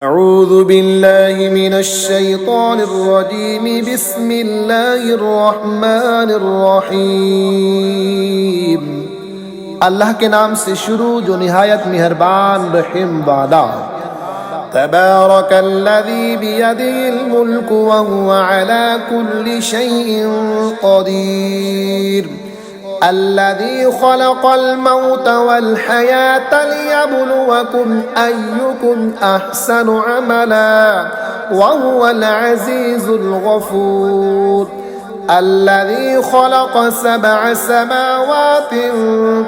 أعوذ بالله من الشيطان الرجيم بسم الله الرحمن الرحيم। अल्लाह के नाम से शुरू जो निहायत मेहरबान रहीम वाला। तबारकल्लज़ी बियदिहिल मुल्क व हुवा अला कुल्लि शैइन क़दीर। الذي خلق الموت والحياة ليبلوكم أيكم أحسن عملا وهو العزيز الغفور الذي خلق 7 سماوات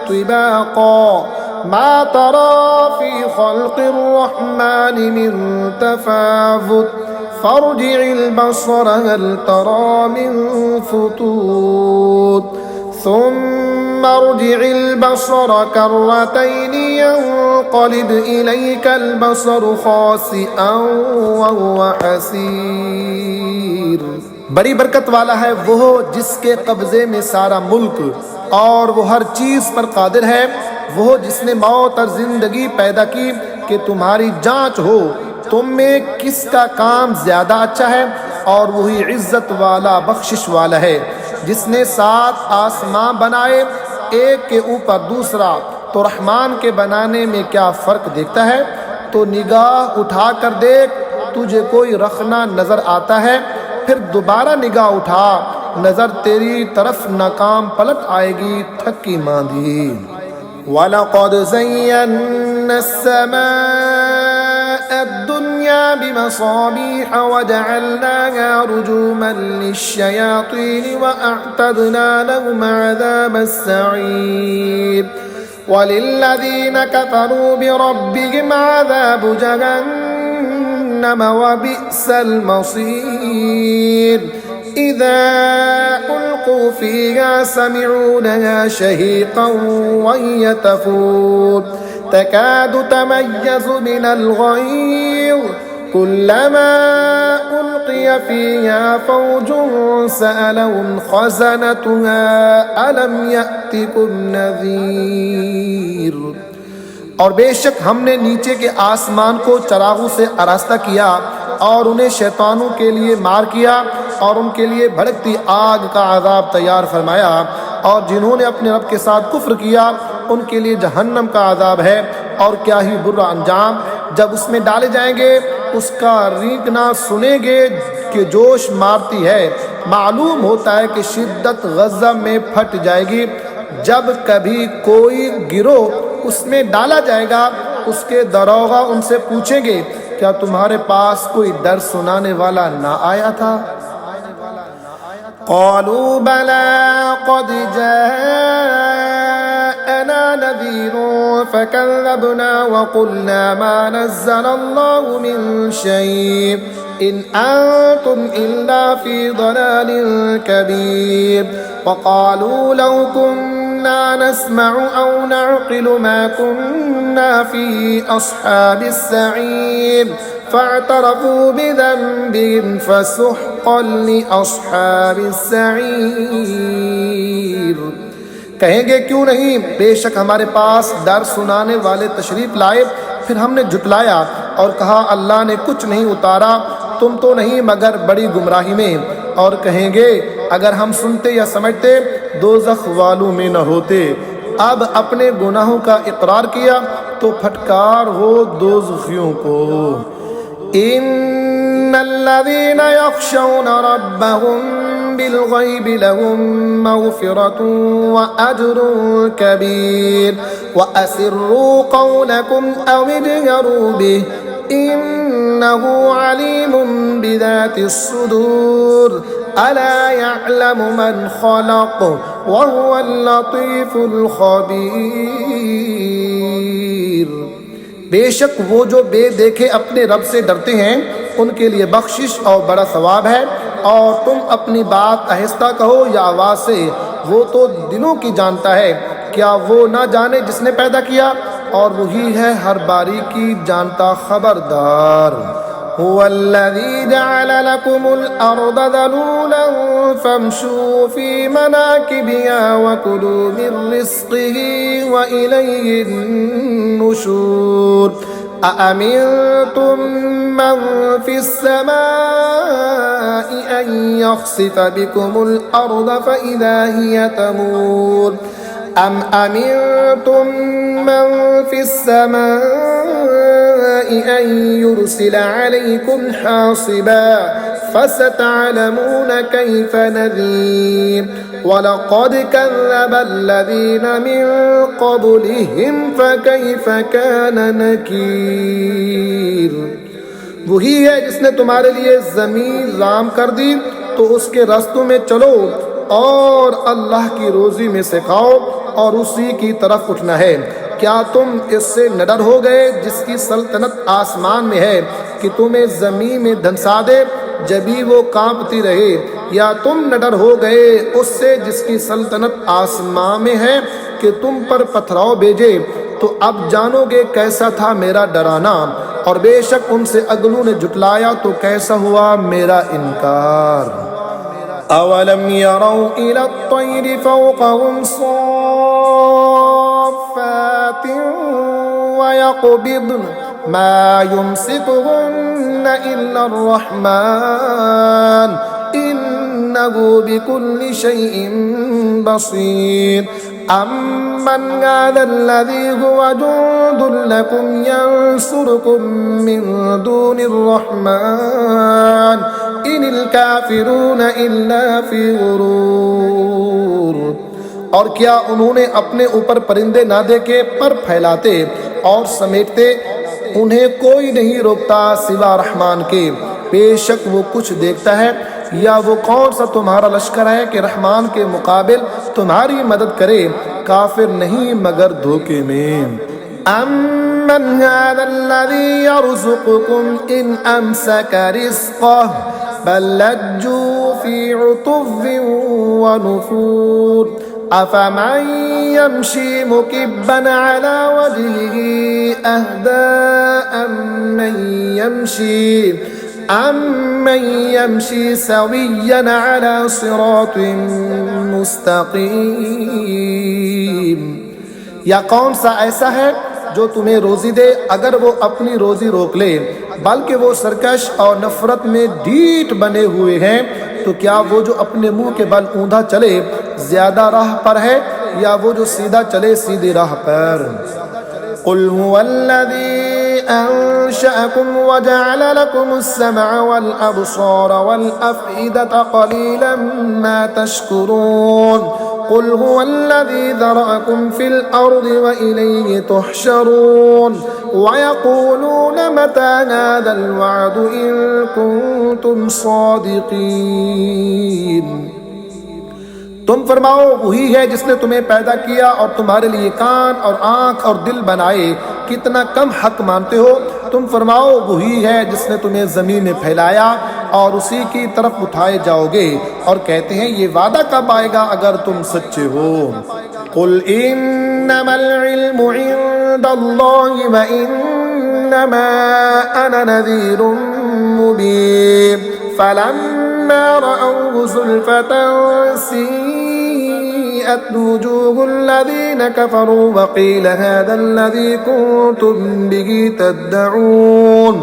طباقا ما ترى في خلق الرحمن من تفاوت فارجع البصر هل ترى من فطور ثم ارجع البصر كرتين ينقلب إليك البصر خاسئا وهو حسير। बड़ी बरकत वाला है वो जिसके कब्जे में सारा मुल्क और वो हर चीज पर कादिर है। वो जिसने मौत और जिंदगी पैदा की कि तुम्हारी जांच हो तुम में किसका काम ज्यादा अच्छा है, और वही इज्जत वाला बख्शिश वाला है। जिसने 7 आसमां बनाए एक के ऊपर दूसरा, तो रहमान के बनाने में क्या फ़र्क देखता है? तो निगाह उठा कर देख, तुझे कोई रखना नज़र आता है, फिर दोबारा निगाह उठा, नज़र तेरी तरफ नाकाम पलट आएगी थकी मांदी। वलक़द ज़य्यन्ना अस्समाअ الدنيا بمصابيح وجعلناها رجوما للشياطين وأعتدنا لهم عذاب السعير وللذين كفروا بربهم عذاب جهنم وبئس المصير إذا ألقوا فيها سمعوا لها شهيقا وهي تفور تكاد تميز من الغيظ كلما ألقي فيها فوج سألهم خزنتها ألم يأتكم नज़ीर। और बेशक हमने नीचे के आसमान को चरागों से आरास्ता किया और उन्हें शैतानों के लिए मार किया और उनके लिए भड़कती आग का अज़ाब तैयार फरमाया। और जिन्होंने अपने रब के साथ कुफ्र किया उनके लिए जहन्नम का अज़ाब है, और क्या ही बुरा अंजाम। जब उसमें डाले जाएंगे उसका रींगना सुनेंगे कि जोश मारती है। मालूम होता है कि शिद्दत गज़ब में फट जाएगी। जब कभी कोई गिरोह उसमें डाला जाएगा उसके दरोगा उनसे पूछेंगे क्या तुम्हारे पास कोई डर सुनाने वाला ना आया था? क़ालू बला क़द जाअना नज़ीरुन फ़कज़्ज़बना वक़ुलना मा नज़्ज़लल्लाहु मिन शै'इन इन अंतुम इल्ला फ़ी ज़लालिन कबीर वक़ालू लौ कुन्ना नस्मअु औ नअक़िलु मा कुन्ना फ़ी अस्हाबिस सईर फ़अतरफ़ू बिज़ंबिहिम फ़सुह्क़न लिअस्हाबिस सईर। कहेंगे क्यों नहीं, बेशक हमारे पास डर सुनाने वाले तशरीफ लाए, फिर हमने झुटलाया और कहा अल्लाह ने कुछ नहीं उतारा, तुम तो नहीं मगर बड़ी गुमराही में। और कहेंगे अगर हम सुनते या समझते दोज़ख वालों में न होते। अब अपने गुनाहों का इकरार किया तो फटकार हो दोज़खियों को। इन्नल्लज़ीना यख़शौना रब्बहुम बिलग़ैबि लहुम मग़फ़िरतुन व अज्रुन कबीर व असिर्रू क़ौलकुम अव इजहरू बिहि इन्नहु अलीमुम बिज़ातिस सुदूर अला यअलमु मन ख़लक़ व हुवल लतीफ़ुल ख़बीर। बेशक वो जो बेदेखे अपने रब से डरते हैं उनके लिए बख्शिश और बड़ा सवाब है। और तुम अपनी बात आहिस्ता कहो या आवाज़ से, वो तो दिलों की जानता है, क्या वो ना जाने जिसने पैदा किया, और वही है हर बारीकी जानता खबरदार। हुवल्लज़ी जअल लकुमुल अर्द ज़लूलन फम्शू फ़ी मनाकिबिहा व कुलू मिन रिज़्क़िही व इलैहिन नुशूर। अअमिनतुम मन फिस्समाइ अन यख्सिफ बिकुमुल अर्द फइज़ा हिय तमूर अम अमिनतुम मन फिस्समाइ अन युरसिल अलैकुम हासिबा फसतअलमून कैफ नज़ीर वलक़द कज़्ज़ब अल्लज़ीन मिन क़ब्लिहिम फ़कैफ़ कान नकीर। वही है जिसने तुम्हारे लिए ज़मीन राम कर दी तो उसके रास्तों में चलो और अल्लाह की रोज़ी में से खाओ और उसी की तरफ उठना है। क्या तुम इससे न डर हो गए जिसकी सल्तनत आसमान में है कि तुम्हें ज़मीन में धंसा दे जब भी वो कांपती रहे, या तुम न डर हो गए उससे जिसकी सल्तनत आसमां में है कि तुम पर पथराव भेजे। तो अब जानोगे कैसा था मेरा डराना, और बेशक उनसे अगलों ने झुटलाया तो कैसा हुआ मेरा इनकार। अवलम यरौ इला तैरि फौक़हुम सॉफ़्फ़ातिन व यक़बिद्न मा युमसिकुहुन्न इल्ला अर्रहमान इन्नहु बिकुल्लि शैइन बसीर अम्मन हाज़ल्लज़ी हुवा जुंदुन लकुम यंसुरुकुम मिन दूनिर्रहमान इनिल काफिरून इल्ला फी गुरूर। और क्या उन्होंने अपने ऊपर परिंदे ना देखे पर फैलाते और समेटते, उन्हें कोई नहीं रोकता सिवा रहमान के, बेशक वो कुछ देखता है। या वो कौन सा तुम्हारा लश्कर है कि रहमान के मुकाबिल तुम्हारी मदद करे, काफिर नहीं मगर धोखे में। अम्मन हाज़ल्लज़ी यर्ज़ुक़ुकुम इन अमसक रिज़्क़ह बल लज्जू फी उतुव्विन व नुफूर अफमन यमशी मुकिब्बन अला वजहिही अहदा अम्मन यमशी सविय्यन अला सिरातिन मुस्तक़ीम। या कौन सा ऐसा है जो तुम्हें रोजी दे अगर वो अपनी रोजी रोक ले, बल्कि वो सरकश और नफरत में ढीठ बने हुए हैं। तो क्या वो जो अपने मुंह के बल ऊंधा चले ज्यादा राह पर है, या वो जो सीधा चले सीधी राह पर। कुल हुवल्लज़ी अंशअकुम व जअल लकुमुस्समअ वल अब्सार वल अफ़इदता क़लीलन मा तशकुरून। कुल हुवल्लज़ी ज़रअकुम फ़िल अर्ज़ि व इलैहि तुहशरून व यक़ूलून मता हाज़ल वअदु इन कुंतुम सादिक़ीन। तुम फरमाओ वही है जिसने तुम्हें पैदा किया और तुम्हारे लिए कान और आँख और दिल बनाए, कितना कम हक मानते हो। तुम फरमाओ वही है जिसने तुम्हें ज़मीन में फैलाया और उसी की तरफ उठाए जाओगे, और कहते हैं ये वादा कब आएगा अगर तुम सच्चे हो। कुल इन्नमल इल्मु इंदल्लाहि व इन्नमा अना नज़ीरुम मुबीन फलम्मा रअवहु ज़ुल्फ़तन सीअत वुजूहुल्लज़ीना कफ़रू व क़ील हाज़ाल्लज़ी कुंतुम बिही तद्दऊन।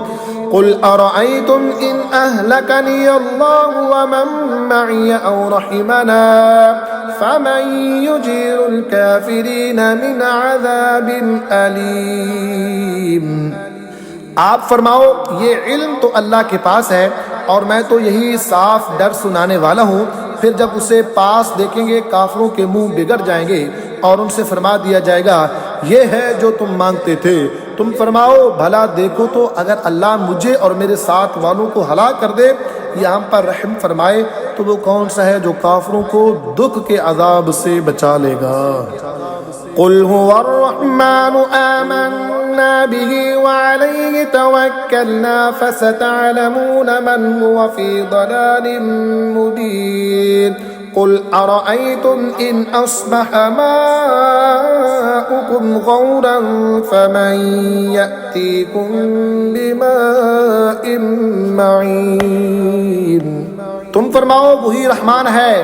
कुल अरअयतुम इन अहलकनी अल्लाहु व मन मअय औ रहिमना फमन युजीरुल काफिरीन मिन अज़ाबिन अलीम। आप फरमाओ ये इल्म तो अल्लाह के पास है और मैं तो यही साफ डर सुनाने वाला हूँ। फिर जब उसे पास देखेंगे काफिरों के मुंह बिगड़ जाएंगे और उनसे फरमा दिया जाएगा ये है जो तुम मांगते थे। तुम फरमाओ भला देखो तो अगर अल्लाह मुझे और मेरे साथ वालों को हलाक कर दे या हम पर रहम फरमाए तो वो कौन सा है जो काफिरों को दुख के अजाब से बचा लेगा। कुल हुवर्रहमानु आमन्ना बिही व अलैहि तवक्कलना फसतअलमून मन हुवा फी दलालिन मुबीन। कुल अरअयतुम इन अस्बह माउकुम गौरन फमन यअतीकुम बिमाइन मईन। तुम फरमाओ वही रहमान है,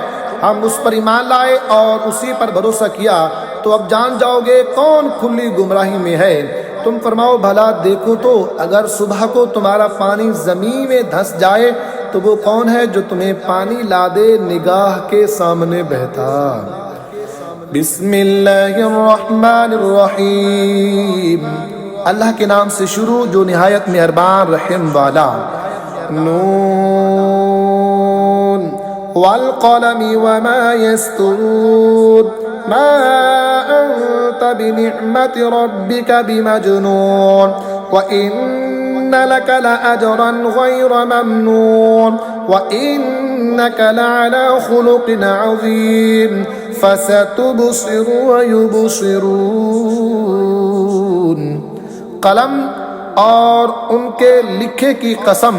हम उस पर ईमान लाए और उसी पर भरोसा किया, तो अब जान जाओगे कौन खुली गुमराही में है। तुम फरमाओ भला देखो तो अगर सुबह को तुम्हारा पानी ज़मीन में धंस जाए तो वो कौन है जो तुम्हें पानी ला दे निगाह के सामने बहता। बिस्मिल्लाहिर्रहमानिर्रहीम, अल्लाह के नाम से शुरू जो निहायत मेहरबान रहम वाला। नून वल क़लमी वमा यस्तुरून मा अंत बिनिअमति रब्बिका बिमजनून व इन्न लक लअजरन गैर ममनून व इन्नका लअला खुलुक़िन अज़ीम फसतुबसिरु व युबसिरून। कलम और उनके लिखे की कसम,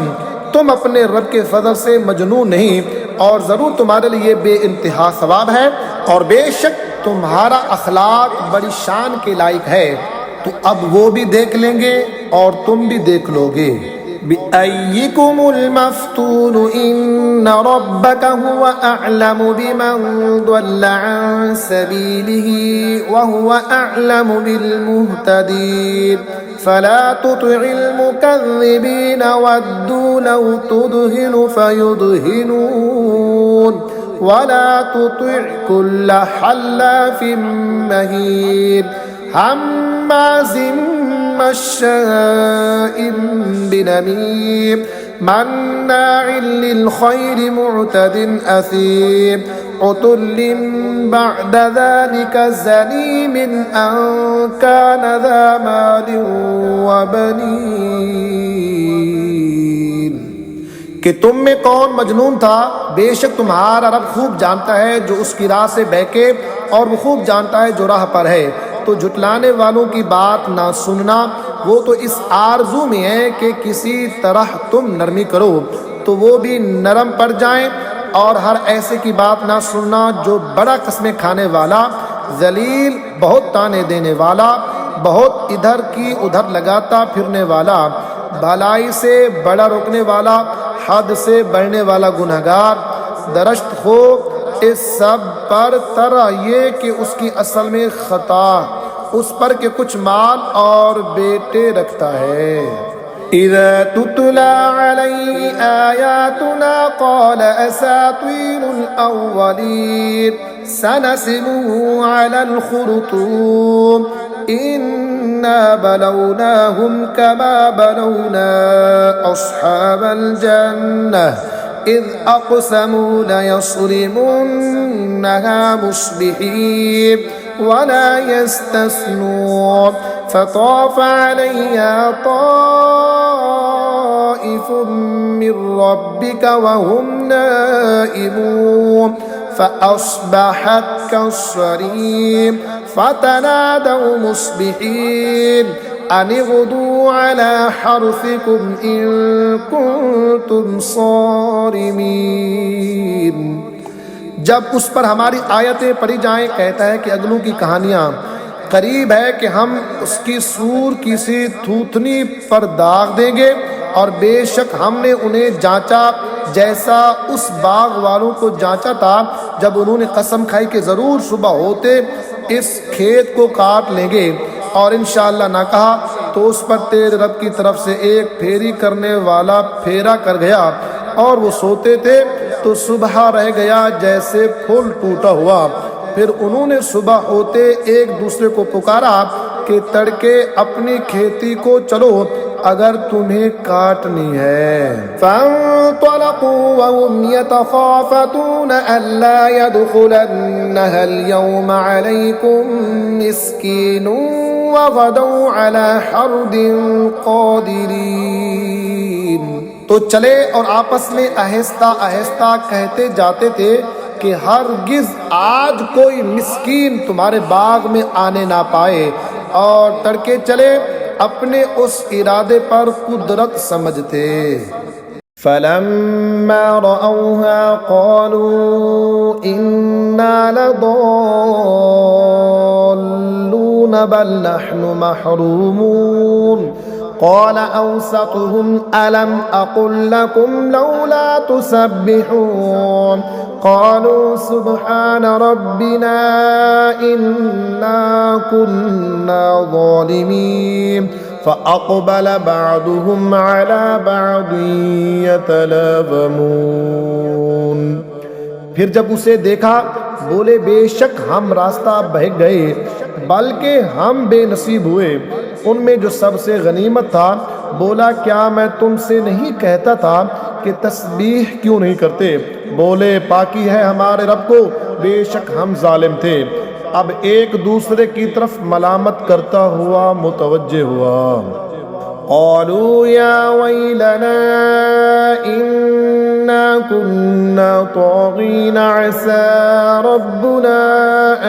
तुम अपने रब के फजल से मजनून नहीं, और ज़रूर तुम्हारे लिए बेइंतहा सवाब है, और बेशक तुम्हारा अखलाक बड़ी शान के लायक है। तो अब वो भी देख लेंगे और तुम भी देख लोगे। बिअय्यिकुमुल मफ्तून इन्न रब्बका हुवा अअलमु बिमन दल्ला अन सबीलिही व हुवा अअलमु बिल मुहतदीन फला तुति'ल मुकज़्ज़िबीन वद्दू लौ तुदहिनु फयुदहिनून वला तुति'ल कुल्ल हल्लाफिन महीन हम्माज़िन मश्शाइन बिनमीम मन्नाइल लिल खैरि मुअतदिन असीम उतुल्लिन बअद ज़ालिका ज़नीमिन अन कान ज़ा मालिन व बनीन। कि तुम में कौन मजनून था, बेशक तुम्हारा रब खूब जानता है जो उसकी राह से बहके, और वो खूब जानता है जो राह पर है। तो झुटलाने वालों की बात ना सुनना, वो तो इस आरजू में है कि किसी तरह तुम नरमी करो तो वो भी नरम पड़ जाएं, और हर ऐसे की बात ना सुनना जो बड़ा कस्में खाने वाला, जलील, बहुत ताने देने वाला, बहुत इधर की उधर लगाता फिरने वाला, भलाई से बड़ा रोकने वाला, हद से बढ़ने वाला गुनहगार, दरश्त हो इस सब पर तरह ये कि उसकी असल में खता उस पर के कुछ माल और बेटे रखता है। इज़ा तुतला अलैहि आयातुना क़ाल असातीरुल अव्वलीन सनसिमुहु अलल खुरतूम इन्ना बलौनाहुम कमा बलौना अस्हाबल जन्नह इज़ अक़समू लयस्रिमुन्नहा मुस्बिहीन वला यस्तस्नून फताफ़ अलैहा ताइफ़ुम मिर रब्बिका वहुम नाइमून फ़अस्बहत कस्सरीम फ़तनादौ मुस्बिहीन अन इग़दू अला हर्सिकुम इन कुंतुम सारिमीन। जब उस पर हमारी आयतें पढ़ी जाएं, कहता है कि अगलों की कहानियाँ करीब है कि हम उसकी सूर किसी थूथनी पर दाग देंगे, और बेशक हमने उन्हें जांचा जैसा उस बाग वालों को जांचा था जब उन्होंने कसम खाई कि ज़रूर सुबह होते इस खेत को काट लेंगे, और इंशाअल्लाह ना कहा तो उस पर तेरे रब की तरफ से एक फेरी करने वाला फेरा कर गया, और वो सोते थे तो सुबह रह गया जैसे फूल टूटा हुआ। फिर उन्होंने सुबह होते एक दूसरे को पुकारा कि तड़के अपनी खेती को चलो अगर तुम्हें काटनी है। फ़अंतलक़ू वहुम यतख़ाफ़तून अल्ला यदख़ुलन्नहा अल-यौम अलैकुम मिस्कीनुन वग़दौ अला हर्दिन क़ादिरीन। तो चले और आपस में आहिस्ता आहिस्ता कहते जाते थे कि हरगिज़ आज कोई मिस्कीन तुम्हारे बाग में आने ना पाए, और तड़के चले अपने उस इरादे पर कुदरत समझते। फलम्मा रअौहा क़ालू इन्ना लदल्लून बल नहनु महरूमून क़ाल औसतुहुम अलम अक़ुल लकुम लौला तुसब्बिहून क़ालू सुब्हान रब्बिना इन्ना कुन्ना ज़ालिमीन फ़अक़बल बअदुहुम अला बअदिन यतलावमून। फिर जब उसे देखा बोले बेशक हम रास्ता बह गए, बल्कि हम बेनसीब हुए। उनमें जो सबसे गनीमत था बोला क्या मैं तुमसे नहीं कहता था कि तस्बीह क्यों नहीं करते? बोले पाकी है हमारे रब को, बेशक हम जालिम थे। अब एक दूसरे की तरफ मलामत करता हुआ मुतवज्जे हुआ। क़ालू या वैलना इन्ना कुन्ना ताग़ीन असा रब्बुना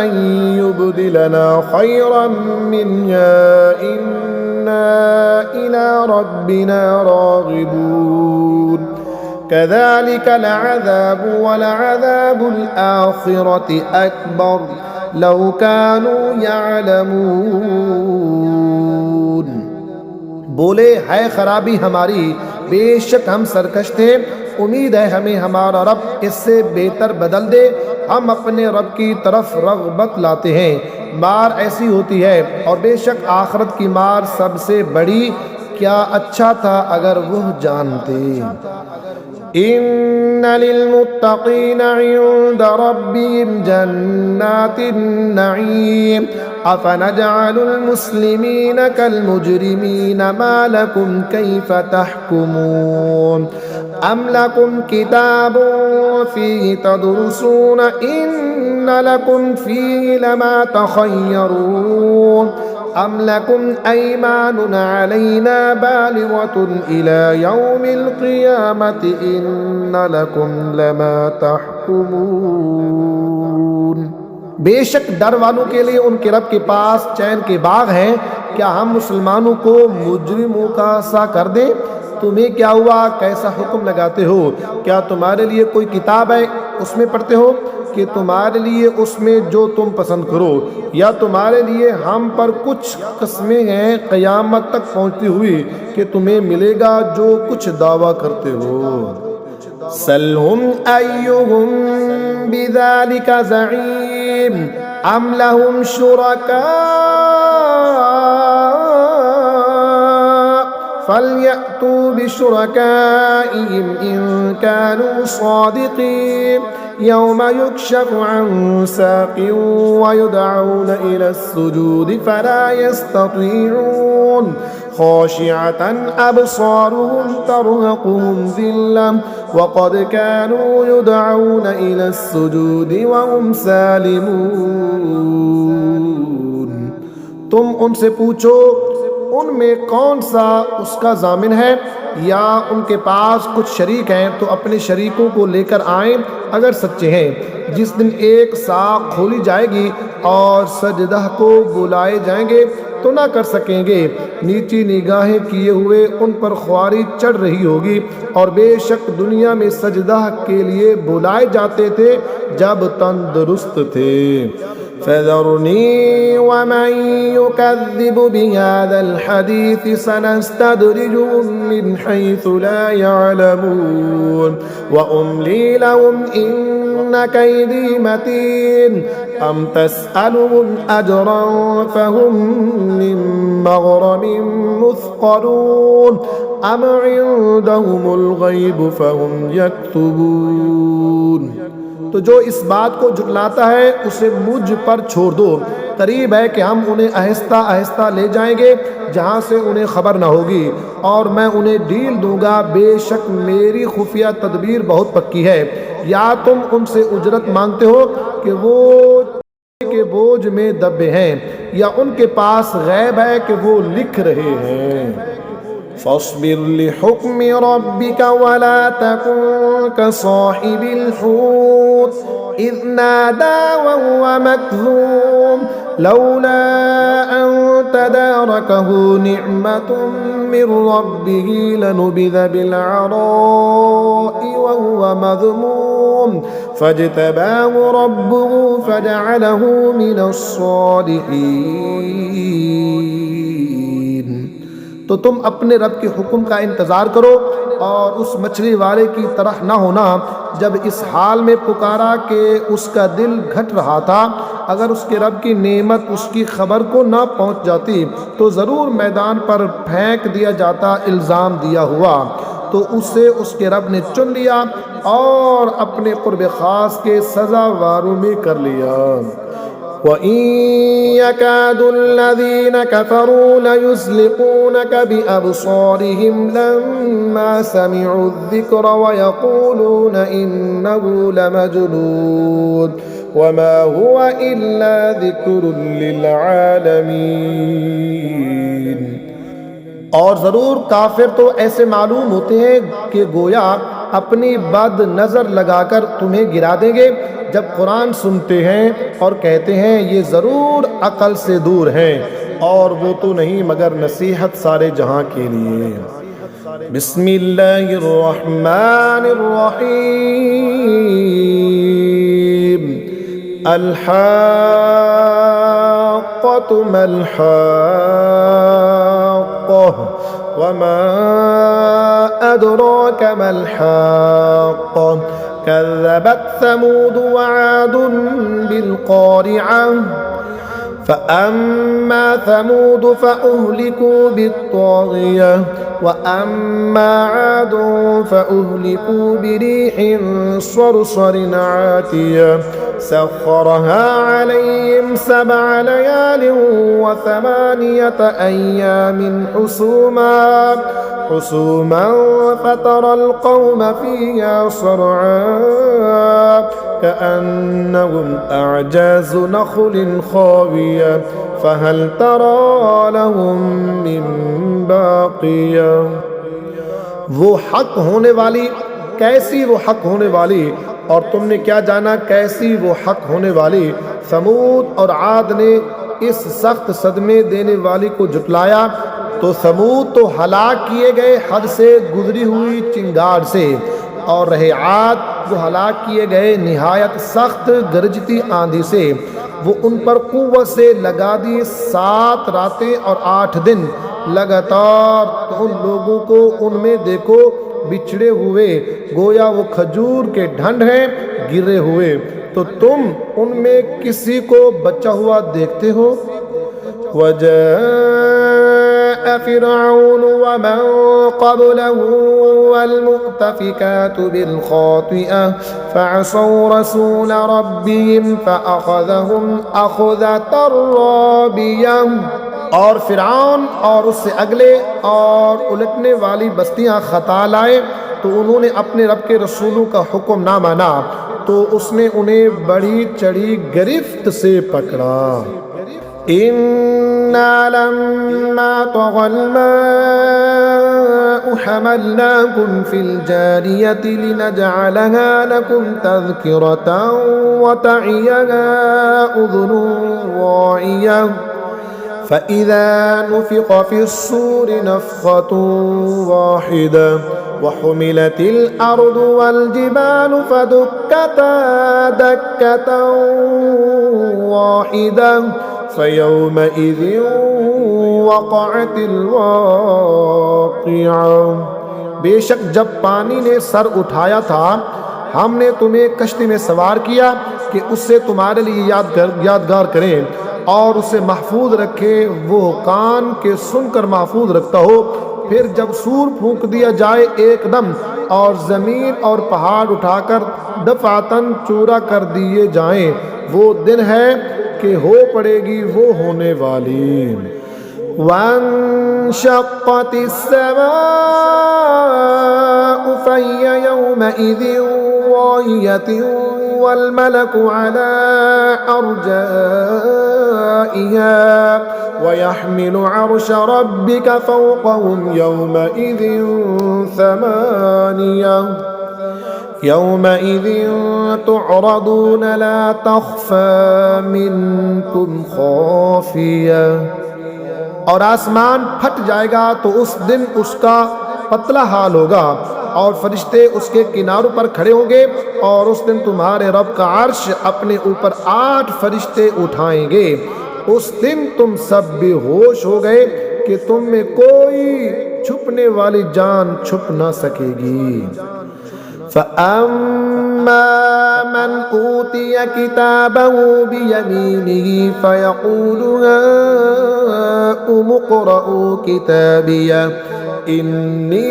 अन युबदिलना खैरन मिन्हा इन्ना इला रब्बिना राग़िबून कज़ालिक लअज़ाबु वलअज़ाबुल आखिरति अकबर लौ कानू यअलमून। बोले है खराबी हमारी, बेशक हम सरकश थे। उम्मीद है हमें हमारा रब इससे बेहतर बदल दे। हम अपने रब की तरफ रग़बत लाते हैं। मार ऐसी होती है और बेशक आखिरत की मार सबसे बड़ी। क्या अच्छा था अगर वह जानते। इन्ना लिल्मुत्तक़ीन इंद रब्बिहिम जन्नातिन नईम अफनजअलुल मुस्लिमीन कल मुजरिमीन मा लकुम कैफ तहकुमून अम लकुम किताबुन फीहि तदरुसून इन्न लकुम फीहि लमा तखय्यरून अम लकुम ऐमानुन अलैना बालिगतुन इला यौमिल क़ियामति इन्न लकुम लमा तहकुमून। बेशक डर वालों के लिए उनके रब के पास चैन के बाग हैं। क्या हम मुसलमानों को मुजरिमों का सा कर दें? तुम्हें क्या हुआ, कैसा हुक्म लगाते हो? क्या तुम्हारे लिए कोई किताब है उसमें पढ़ते हो कि तुम्हारे लिए उसमें जो तुम पसंद करो, या तुम्हारे लिए हम पर कुछ कस्में हैं क़यामत तक पहुँचती हुई कि तुम्हें मिलेगा जो कुछ दावा करते हो। सलहुम अय्युहुम बिज़ालिका ज़ईम अम लहुम शुरका फलयअतू बिशुरकाइहिम इन कानू सादिक़ीन यौम युक्शफ़ु अन साक़िन वयुदअऊन इलस्सुजूद फला यस्ततीऊन ख़ाशिअतन अबसारुहुम तर्हक़ुहुम ज़िल्लह वक़द कानू युदअऊन इलस्सुजूद वहुम सालिमून। तुम उनसे पूछो उनमें कौन सा उसका जामिन है, या उनके पास कुछ शरीक हैं तो अपने शरीकों को लेकर आएं अगर सच्चे हैं। जिस दिन एक साख खोली जाएगी और सजदा को बुलाए जाएंगे तो ना कर सकेंगे। नीची निगाहें किए हुए उन पर ख्वारी चढ़ रही होगी, और बेशक दुनिया में सजदा के लिए बुलाए जाते थे जब तंदुरुस्त थे। फ़ज़रनी वमन युकज़्ज़िबु बिहाज़ल हदीस सनस्तदरिजुहुम मिन हैसु ला यअलमून व उम्ली लहुम इन्न कैदी मतीन अम तस्अलुहुम अजरन फ़हुम मिन मग़रमिन मुस्क़लून अम इंदहुमुल ग़ैब फ़हुम यक्तुबून। तो जो इस बात को झुटलाता है उसे मुझ पर छोड़ दो। करीब है कि हम उन्हें आहिस्ता आहिस्ता ले जाएंगे जहाँ से उन्हें खबर ना होगी, और मैं उन्हें ढील दूंगा। बेशक मेरी खुफिया तदबीर बहुत पक्की है। या तुम उनसे उजरत मांगते हो कि वो के बोझ में दबे हैं, या उनके पास गैब है कि वो लिख रहे हैं। फ़स्बिर लिहुक्मि रब्बिका वला तकुन कसाहिबिल हूत इज़ नादा वहुव मकज़ूम लौला अन तदारकहु निअमतुम मिर रब्बिही लनुबिज़ बिलअराइ वहुव मज़मूम फ़ज्तबाहु रब्बुहु फ़जअलहु मिनस्सालिहीन। तो तुम अपने रब के हुक्म का इंतज़ार करो और उस मछली वाले की तरह ना होना जब इस हाल में पुकारा कि उसका दिल घट रहा था। अगर उसके रब की नेमत उसकी खबर को ना पहुंच जाती तो ज़रूर मैदान पर फेंक दिया जाता इल्ज़ाम दिया हुआ। तो उसे उसके रब ने चुन लिया और अपने क़ुर्ब ख़ास के सज़ावारों में कर लिया। वइन यकादुल्लज़ीन कफ़रू लयुज़्लिक़ूनक बिअबसारिहिम लम्मा समिउज़्ज़िक्र वयक़ूलून इन्नहु लमजनून वमा हुवा इल्ला ज़िक्रुन लिलआलमीन। और ज़रूर काफिर तो ऐसे मालूम होते हैं कि गोया अपनी बद नज़र लगाकर तुम्हें गिरा देंगे जब कुरान सुनते हैं और कहते हैं ये ज़रूर अकल से दूर है, और वो तो नहीं मगर नसीहत सारे जहां के लिए। बिस्मिल्लाहिर्रहमानिर्रहीम। अल-हाक़्क़तु मल-हाक़्क़ह वमा अदराक मल-हाक़्क़ह कज़्ज़बत समूद वआद बिल-क़ारिअह फ़अम्मा समूद फ़अहलिकू बित्ताग़ियह वअम्मा आद फ़अहलिकू बिरीहिन सरसरिन आतियह सख़्ख़रहा अलैहिम सबअ लयालिन व समानियत अय्यामिन हुसूमा फ़तरल कौम फ़ीहा सरआ कअन्नहुम अअजाज़ु नख़लिन ख़ाविया फ़हल तरा लहुम मिन बाक़िया। वो हक होने वाली, कैसी वो हक होने वाली, और तुमने क्या जाना कैसी वो हक होने वाली। समूद और आद ने इस सख्त सदमे देने वाली को जुटलाया तो समूद तो हलाक किए गए हद से गुजरी हुई चिंगार से, और रहे आद वो हलाक किए गए निहायत सख्त गरजती आंधी से। वो उन पर कुव्वत से लगा दी 7 रातें और 8 दिन लगातार। तो उन लोगों को उनमें देखो बिछड़े हुए, गोया वो खजूर के ढंड हैं गिरे हुए, तो तुम उनमें किसी को बचा हुआ देखते हो। वजाअ फ़िरऔन वमन क़ब्लहु वल्मुअ्तफ़िकातु बिल्ख़ातिअह फ़असौ रसूल रब्बिहिम फ़अख़ज़हुम अख़ज़तन राबियह। और फ़िरऔन और उससे अगले और उलटने वाली बस्तियां खता लाए तो उन्होंने अपने रब के रसूलों का हुक्म ना माना, तो उसने उन्हें बड़ी चढ़ी गिरफ्त से पकड़ा। इन्ना लम्मा तग़ल माउ हमलनाकुम फ़िल जारियति लिनजअलहा लकुम तज़किरतन व तअियहा उज़ुनुन वाइयह फ़इज़ा नुफ़िख़ फ़िस्सूरि नफ़ख़तुन वाहिदह वहुमिलतिल अर्दु वल जिबालु फ़दुक्कता दक्कतन वाहिदह फ़यौमइज़िन वक़अतिल वाक़िअह। बेशक जब पानी ने सर उठाया था हमने तुम्हें कश्ती में सवार किया कि उससे तुम्हारे लिए यादगार करें और उसे महफूज रखे, वो कान के सुनकर महफूज रखता हो। फिर जब सूर फूंक दिया जाए एकदम और ज़मीन और पहाड़ उठाकर दफ़ातन चूरा कर दिए जाएं, वो दिन है कि हो पड़ेगी वो होने वाली। वंशक़्क़तिस समाउ फ़हिय यौमइज़िन वाहियतिन वल मलकु अला अर्जाइहा वयहमिलु अर्श रब्बिक फ़ौक़हुम यौमइज़िन समानिया यौमइज़िन तुअरदून ला तख़फ़ा मिनकुम ख़ाफ़िया। और आसमान फट जाएगा तो उस दिन उसका पतला हाल होगा और फरिश्ते उसके किनारों पर खड़े होंगे, और उस दिन तुम्हारे रब का अर्श अपने ऊपर 8 फरिश्ते उठाएंगे। उस दिन तुम सब बेहोश हो गए कि तुम में कोई छुपने वाली जान छुप ना सकेगी। फ़अम्मा मन ऊतिय किताबहु बियमीनिही फ़यक़ूलु हाउम इक़्रऊ किताबिया इन्नी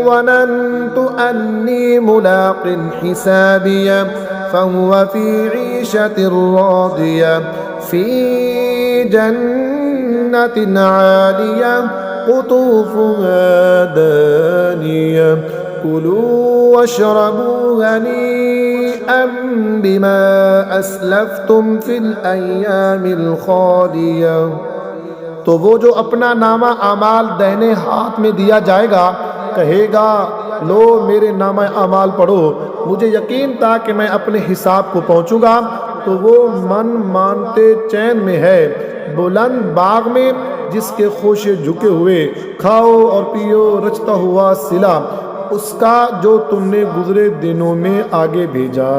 ज़नन्तु अन्नी मुलाक़िन हिसाबिया फ़हुव फ़ी ईशतिर रादिया फ़ी जन्नतिन आलिया क़ुतूफ़ुहा दानिया कुलू वशरबू हनीअम बिमा अस्लफ्तुम फिल अय्यामिल खालिया। तो वो जो अपना नामा अमाल दाहिने हाथ में दिया जाएगा कहेगा, लो मेरे नामा अमाल पढ़ो। मुझे यकीन था कि मैं अपने हिसाब को पहुंचूंगा। तो वो मन मानते चैन में है, बुलंद बाग में जिसके खोशे झुके हुए, खाओ और पियो रचता हुआ सिला उसका जो तुमने गुजरे दिनों में आगे भेजा।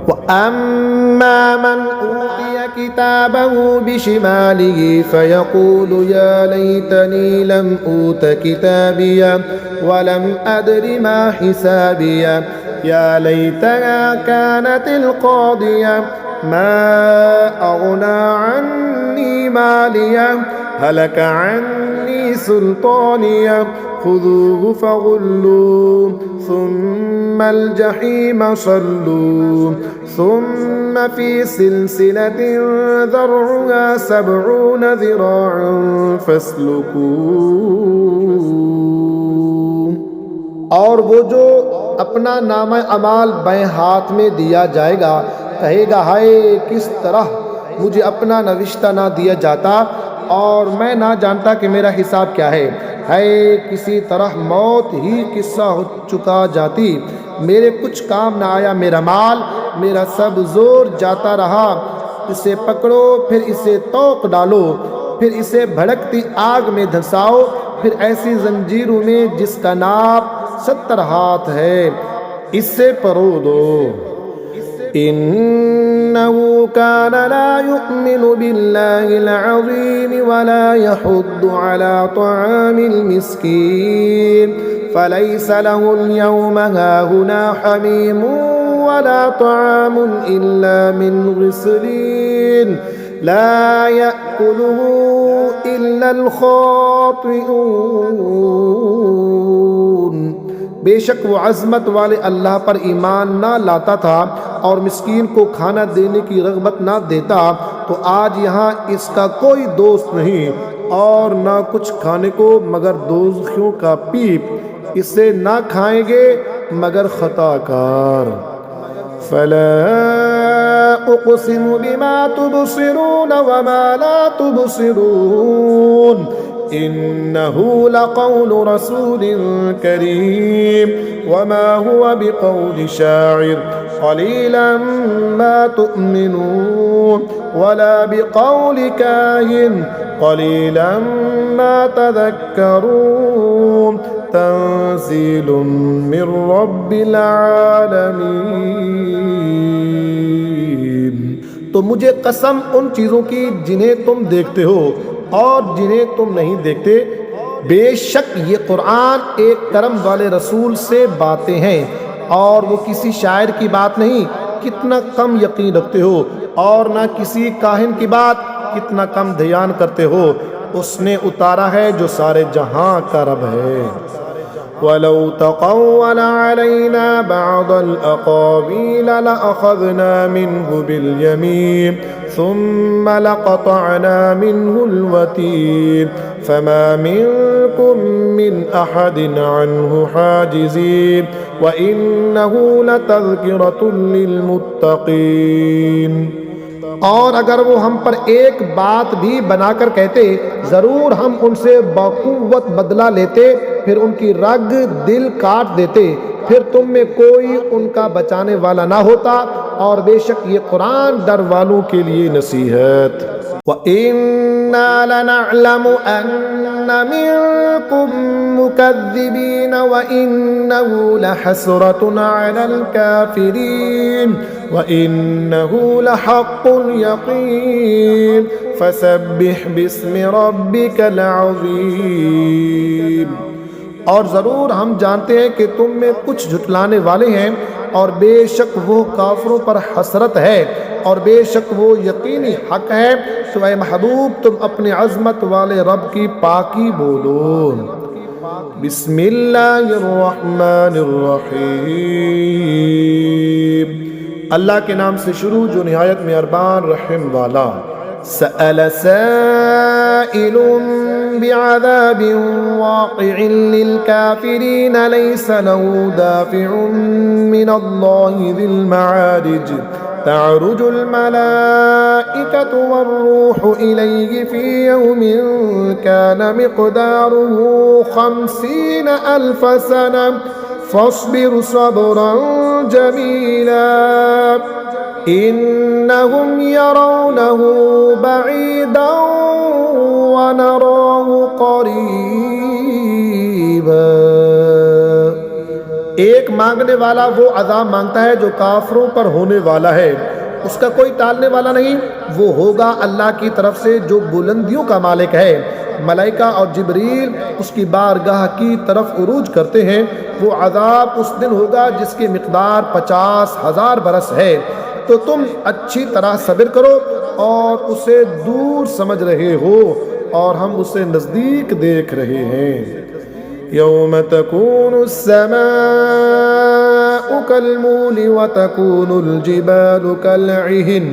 वअम्मा मन ऊतिय किताबहु बिशिमालिही फ़यक़ूलु या लैतनी लम ऊत किताबिया वलम अद्रि मा हिसाबिया या लैतहा कानतिल क़ादिया मा अग़ना अन्नी मालिया हलक अन्नी सुल्तानिया खुदूहु फ़ग़ुल्लूह सुम्मल जहीम सल्लूह सुम्म फ़ी सिलसिलतिन ज़रउहा सबऊन ज़िराअन फ़स्लुकूह। और वो जो अपना नामा अमाल बाएं हाथ में दिया जाएगा कहेगा, हाय किस तरह मुझे अपना नविश्ता ना दिया जाता और मैं ना जानता कि मेरा हिसाब क्या है। किसी तरह मौत ही किस्सा हो चुका जाती, मेरे कुछ काम ना आया मेरा माल, मेरा सब जोर जाता रहा। इसे पकड़ो फिर इसे तोक डालो, फिर इसे भड़कती आग में धंसाओ, फिर ऐसी जंजीरों में जिसका नाप 70 हाथ है, इससे परो दो। इन्नहु कान ला युमिनु बिल्लाहिल अज़ीम वला यहुद्दु अला तआमिल मिस्कीन फलैसा लहुल यौमा हाहुना हमीमुन वला तआमुन इल्ला मिन ग़िस्लीन ला यअकुलुहु इल्लल ख़ातिऊन। बेशक वो अज़मत वाले अल्लाह पर ईमान ना लाता था और मिस्कीन को खाना देने की रग़बत ना देता, तो आज यहाँ इसका कोई दोस्त नहीं और ना कुछ खाने को मगर दोज़खियों का पीप, इसे ना खाएंगे मगर खताकार। फला उक़सिमु बिमा तुबसिरून वमा ला तुबसिरून इन्नहु लक़ौलु रसूलिन करीम वमा हुवा बिक़ौलि शाइर क़लीलन मा तुअमिनून वला बिक़ौलि काहिन क़लीलन मा तज़क्करून तंज़ीलुम मिर रब्बिल आलमीन। तो मुझे कसम उन चीज़ों की जिन्हें तुम देखते हो और जिन्हें तुम नहीं देखते, बेशक ये कुरान एक करम वाले रसूल से बातें हैं और वो किसी शायर की बात नहीं, कितना कम यकीन रखते हो, और ना किसी काहिन की बात, कितना कम ध्यान करते हो। उसने उतारा है जो सारे जहां का रब है। वलौ तक़व्वल अलैना बअदल अक़ावील लअख़ज़ना मिन्हु बिल-यमीन सुम्मा लक़तअना मिन्हुल वतीन फमा मिन्कुम मिन अहदिन अन्हु हाजिज़ीन व इन्नहु लतज़किरतुन लिलमुत्तक़ीन। और अगर वो हम पर एक बात भी बनाकर कहते, ज़रूर हम उनसे बक़ुव्वत बदला लेते, फिर उनकी रग दिल काट देते, फिर तुम में कोई उनका बचाने वाला ना होता। और बेशक ये कुरान डर वालों के लिए नसीहत। व इन्ना लनअलमु अन्न मिनकुम मुकद्दिबीन व इन्नहु लहसरतुन अलल काफिरीन व इन्नहु लहक्कुल यकीन फसब्बिह बिस्मि रब्बिकल अज़ीम। और ज़रूर हम जानते हैं कि तुम में कुछ झुटलाने वाले हैं, और बेशक वो काफिरों पर हसरत है, और बेशक वो यकीनी हक है। तो ऐ महबूब, तुम अपने अज़मत वाले रब की पाकी बोलो। बिस्मिल्लाहिर्रहमानिर्रहीम। अल्लाह के नाम से शुरू जो निहायत मेहरबान रहम वाला। सअल साइलुन बिअज़ाबिन वाक़िअन लिलकाफ़िरीन लैसा लहू दाफ़िउन मिनल्लाहि ज़िल मआरिज तअरुजुल मलाइकतु वर्रूहु इलैहि फ़ी यौमिन कान मिक़दारुहु 50,000 सना फ़स्बिर सब्रन जमीला इन्नहुम यरौनहु बईदन व नराहु क़रीबा। एक मांगने वाला वो अज़ाब मांगता है जो काफिरों पर होने वाला है, उसका कोई टालने वाला नहीं। वो होगा अल्लाह की तरफ से जो बुलंदियों का मालिक है। मलाइका और जिब्रील उसकी बारगाह की तरफ उरूज करते हैं। वो अज़ाब उस दिन होगा जिसकी मिक़दार 50,000 बरस है। तो तुम अच्छी तरह सब्र करो और उसे दूर समझ रहे हो, और हम उसे नज़दीक देख रहे हैं। यौम तकूनु अस्समाउ कल्मुहल व तकूनुल जिबालु कल्इहिन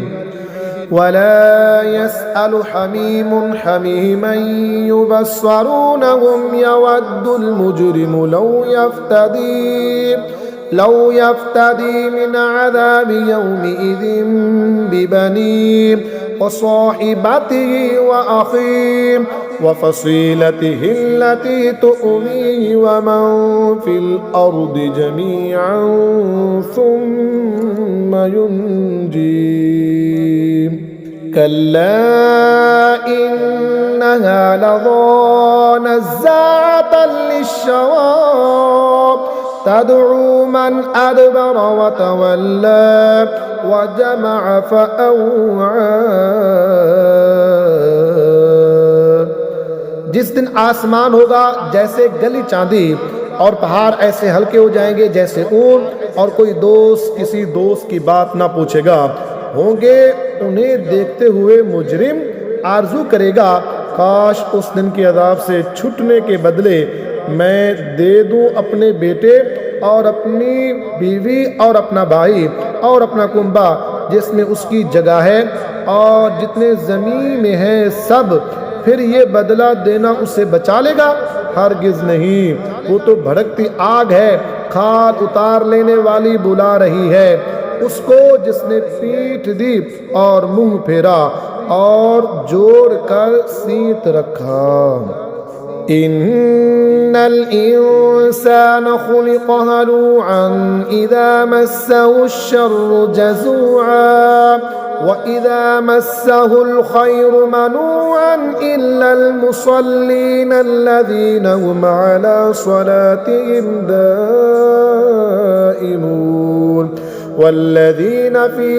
वला यसअलु हमीमुन हमीमन युबस्सरूनहुम यवद्दुल मुजरिमु लौ यफ्तदी मिन अज़ाबि यौमिइज़िन बिबनीह व साहिबतिही व अखीह व फसीलतिही अल्लती तुअवीह व मन फिल अर्दि जमीअन सुम्मा युनजीह कल्ला इन्नहा लज़ा नज़्ज़ाअतन लिश्शवा तदउ मन अदबर व तवल्ला व जमअ फअव्आ। जिस दिन आसमान होगा जैसे गली चांदी, और पहाड़ ऐसे हल्के हो जाएंगे जैसे ऊन, और कोई दोस्त किसी दोस्त की बात ना पूछेगा। होंगे उन्हें देखते हुए मुजरिम आरजू करेगा, काश उस दिन के अज़ाब से छूटने के बदले मैं दे दूं अपने बेटे और अपनी बीवी और अपना भाई और अपना कुंबा जिसमें उसकी जगह है और जितने ज़मीन में है सब, फिर ये बदला देना उसे बचा लेगा? हरगिज़ नहीं। वो तो भड़कती आग है, खाल उतार लेने वाली बुला रही है उसको जिसने पीठ दी और मुंह फेरा और जोड़ कर सीत रखा। इन्नल इंसान खुलिक़ हलूअन इज़ा मस्सहु श्शर्रु जज़ूअन व इज़ा मस्सहुल खैरु मनूअन इल्लल मुसल्लीन अल्लज़ीना हुम अला स्वलातिहिम दाइमून वल्लज़ीना फ़ी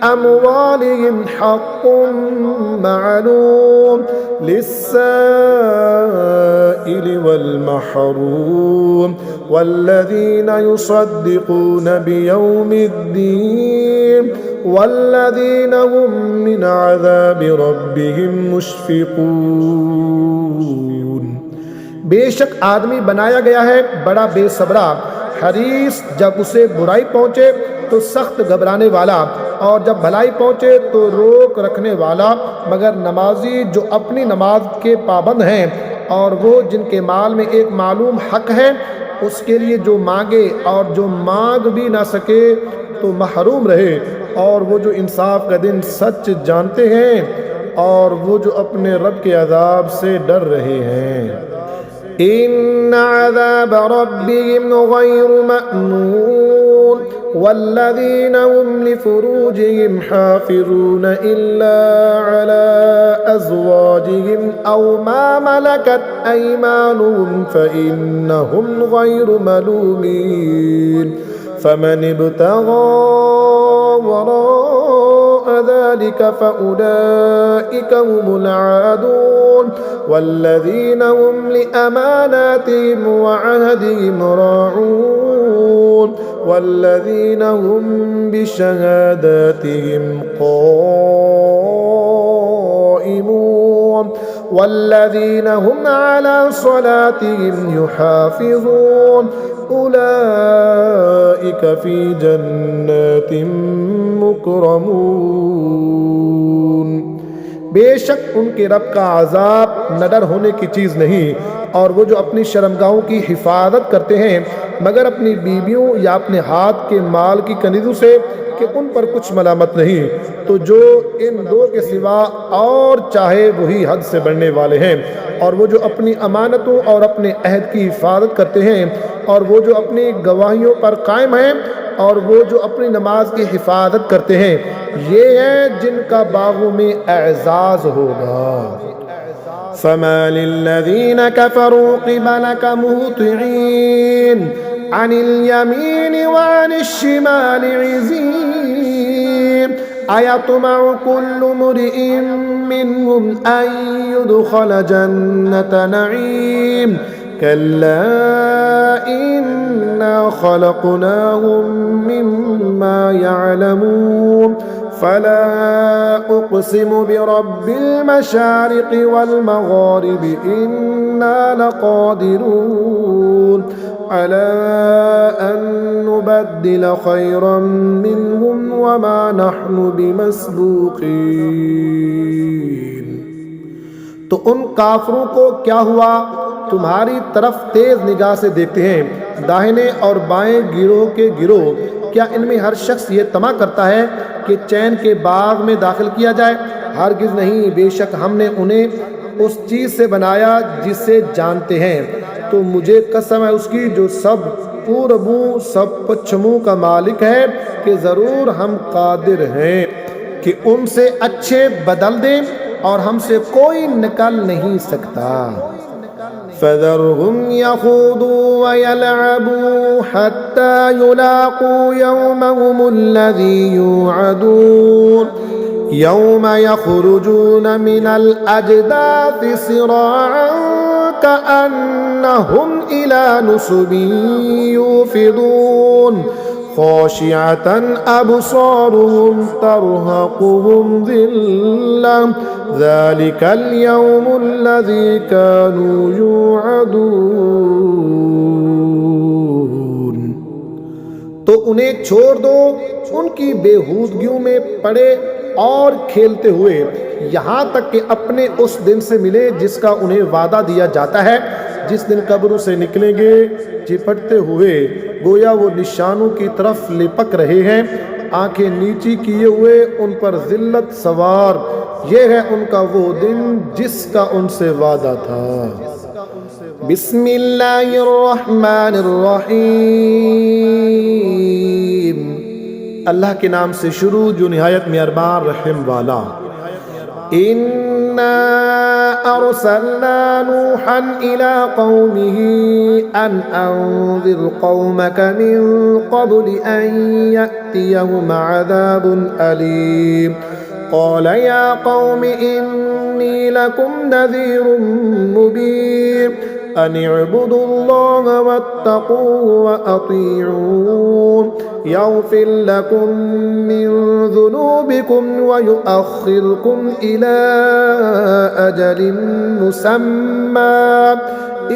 अम्वालिहिम हक़्क़ुन मअलूम लिस्साइलि वल महरूम वल्लज़ीना युसद्दिक़ून बियौमिद्दीन वल्लज़ीना हुम मिन अज़ाबि रब्बिहिम मुश्फ़िक़ून। बेशक आदमी बनाया गया है बड़ा बेसब्रा, हरीस। जब उसे बुराई पहुँचे तो सख्त घबराने वाला, और जब भलाई पहुँचे तो रोक रखने वाला। मगर नमाजी जो अपनी नमाज के पाबंद हैं और वो जिनके माल में एक मालूम हक है, उसके लिए जो मांगे और जो मांग भी ना सके तो महरूम रहे। और वो जो इंसाफ का दिन सच जानते हैं और वो जो अपने रब के अज़ाब से डर रहे हैं। इन्ना अज़ाब रब्बिहिम गैरु मअमून वल्लज़ीना हुम लिफ़ुरूजिहिम हाफ़िज़ून इल्ला अला अज़वाजिहिम औ मा मलकत अयमानुहुम फ़इन्नहुम गैरु मलूमीन फ़मन इब्तग़ा वराअ ज़ालिक फ़उलाइक हुमुल आदून वल्लज़ीना हुम लिअमानातिहिम व अहदिहिम राऊन वल्लज़ीना हुम बिशहादातिहिम क़ाइमून वल्लज़ीना हुम अला स्वलातिहिम युहाफ़िज़ून उलाइक फ़ी जन्नातिम मुकरमून। बेशक उनके रब का अज़ाब न डर होने की चीज़ नहीं, और वो जो अपनी शर्मगाहों की हिफाजत करते हैं मगर अपनी बीवियों या अपने हाथ के माल की कनीज़ों से कि उन पर कुछ मलामत नहीं, तो जो इन दो के सिवा और चाहे वही हद से बढ़ने वाले हैं। और वो जो अपनी अमानतों और अपने अहद की हिफाजत करते हैं, और वो जो अपनी गवाहियों पर कायम हैं, और वो जो अपनी नमाज की हिफाजत करते हैं, ये हैं जिनका बागों में एजाज़ होगा। फमा लिल्लज़ीना कफ़रू क़िबलक मुहतिईन अनिल यमीन व अनिश शिमाल इज़ीन अयतमउ कुल्लु मुरिइन मिनहुम अन युदख़ल जन्नत नईम कल्ला इन्ना ख़लक़नाहुम मिम्मा यअलमून फला उक़सिमु बिरब्बिल मशारिक़ि वल मग़ारिबि इन्ना लक़ादिरून अला अन नुबद्दिल खैरन मिनहुम वमा नहनु बिमस्बूक़ीन। तो उन काफिरों को क्या हुआ, तुम्हारी तरफ तेज निगाह से देखते हैं, दाहिने और बाएं गिरोह के गिरोह। क्या इनमें हर शख्स ये तमा करता है कि चैन के बाग में दाखिल किया जाए? हरगिज़ नहीं, बेशक हमने उन्हें उस चीज़ से बनाया जिसे जानते हैं। तो मुझे कसम है उसकी जो सब पूरबों सब पश्चिमों का मालिक है कि ज़रूर हम कादिर हैं कि उनसे अच्छे बदल दें, और हमसे कोई निकल नहीं सकता। फ़ज़रहुम यख़ूदू व यलअबू हत्ता युलाक़ू यौमहुमुल्लज़ी युअदून यौम यख़रुजून मिनल अजदाथि सिराअन कअन्नहुम इला नुसबिन यूफ़िदून ख़ाशिअतन अबसारुहुम तरहक़ुहुम ज़िल्लह ज़ालिकल यौमुल्लज़ी कानू युअदून। तो उन्हें छोड़ दो उनकी बेहूदगियों में पड़े और खेलते हुए, यहाँ तक कि अपने उस दिन से मिले जिसका उन्हें वादा दिया जाता है, जिस दिन कब्रों से निकलेंगे चिपटते हुए, गोया वो निशानों की तरफ लिपक रहे हैं, आंखें नीची किए हुए, उन पर जिल्लत सवार। ये है उनका वो दिन जिसका उनसे वादा था। बिस्मिल्लाहिर्रहमानिर्रहीम। अल्लाह के नाम से शुरू जो निहायत मेहरबान रहम वाला। इन्ना अरसलना नूहन इला कौमिही अन अंज़िर कौमक मिन क़ब्ल अन यअतियहुम अज़ाबुन अलीम क़ाल या कौमि इन्नी लकुम नज़ीरुम मुबीन अन इअ्बुदुल्लाह वत्तक़ूहु व अतीऊन यग़फ़िर लकुम मिन ज़ुनूबिकुम व युअख़्ख़िरुकुम इला अजलिन मुसम्मा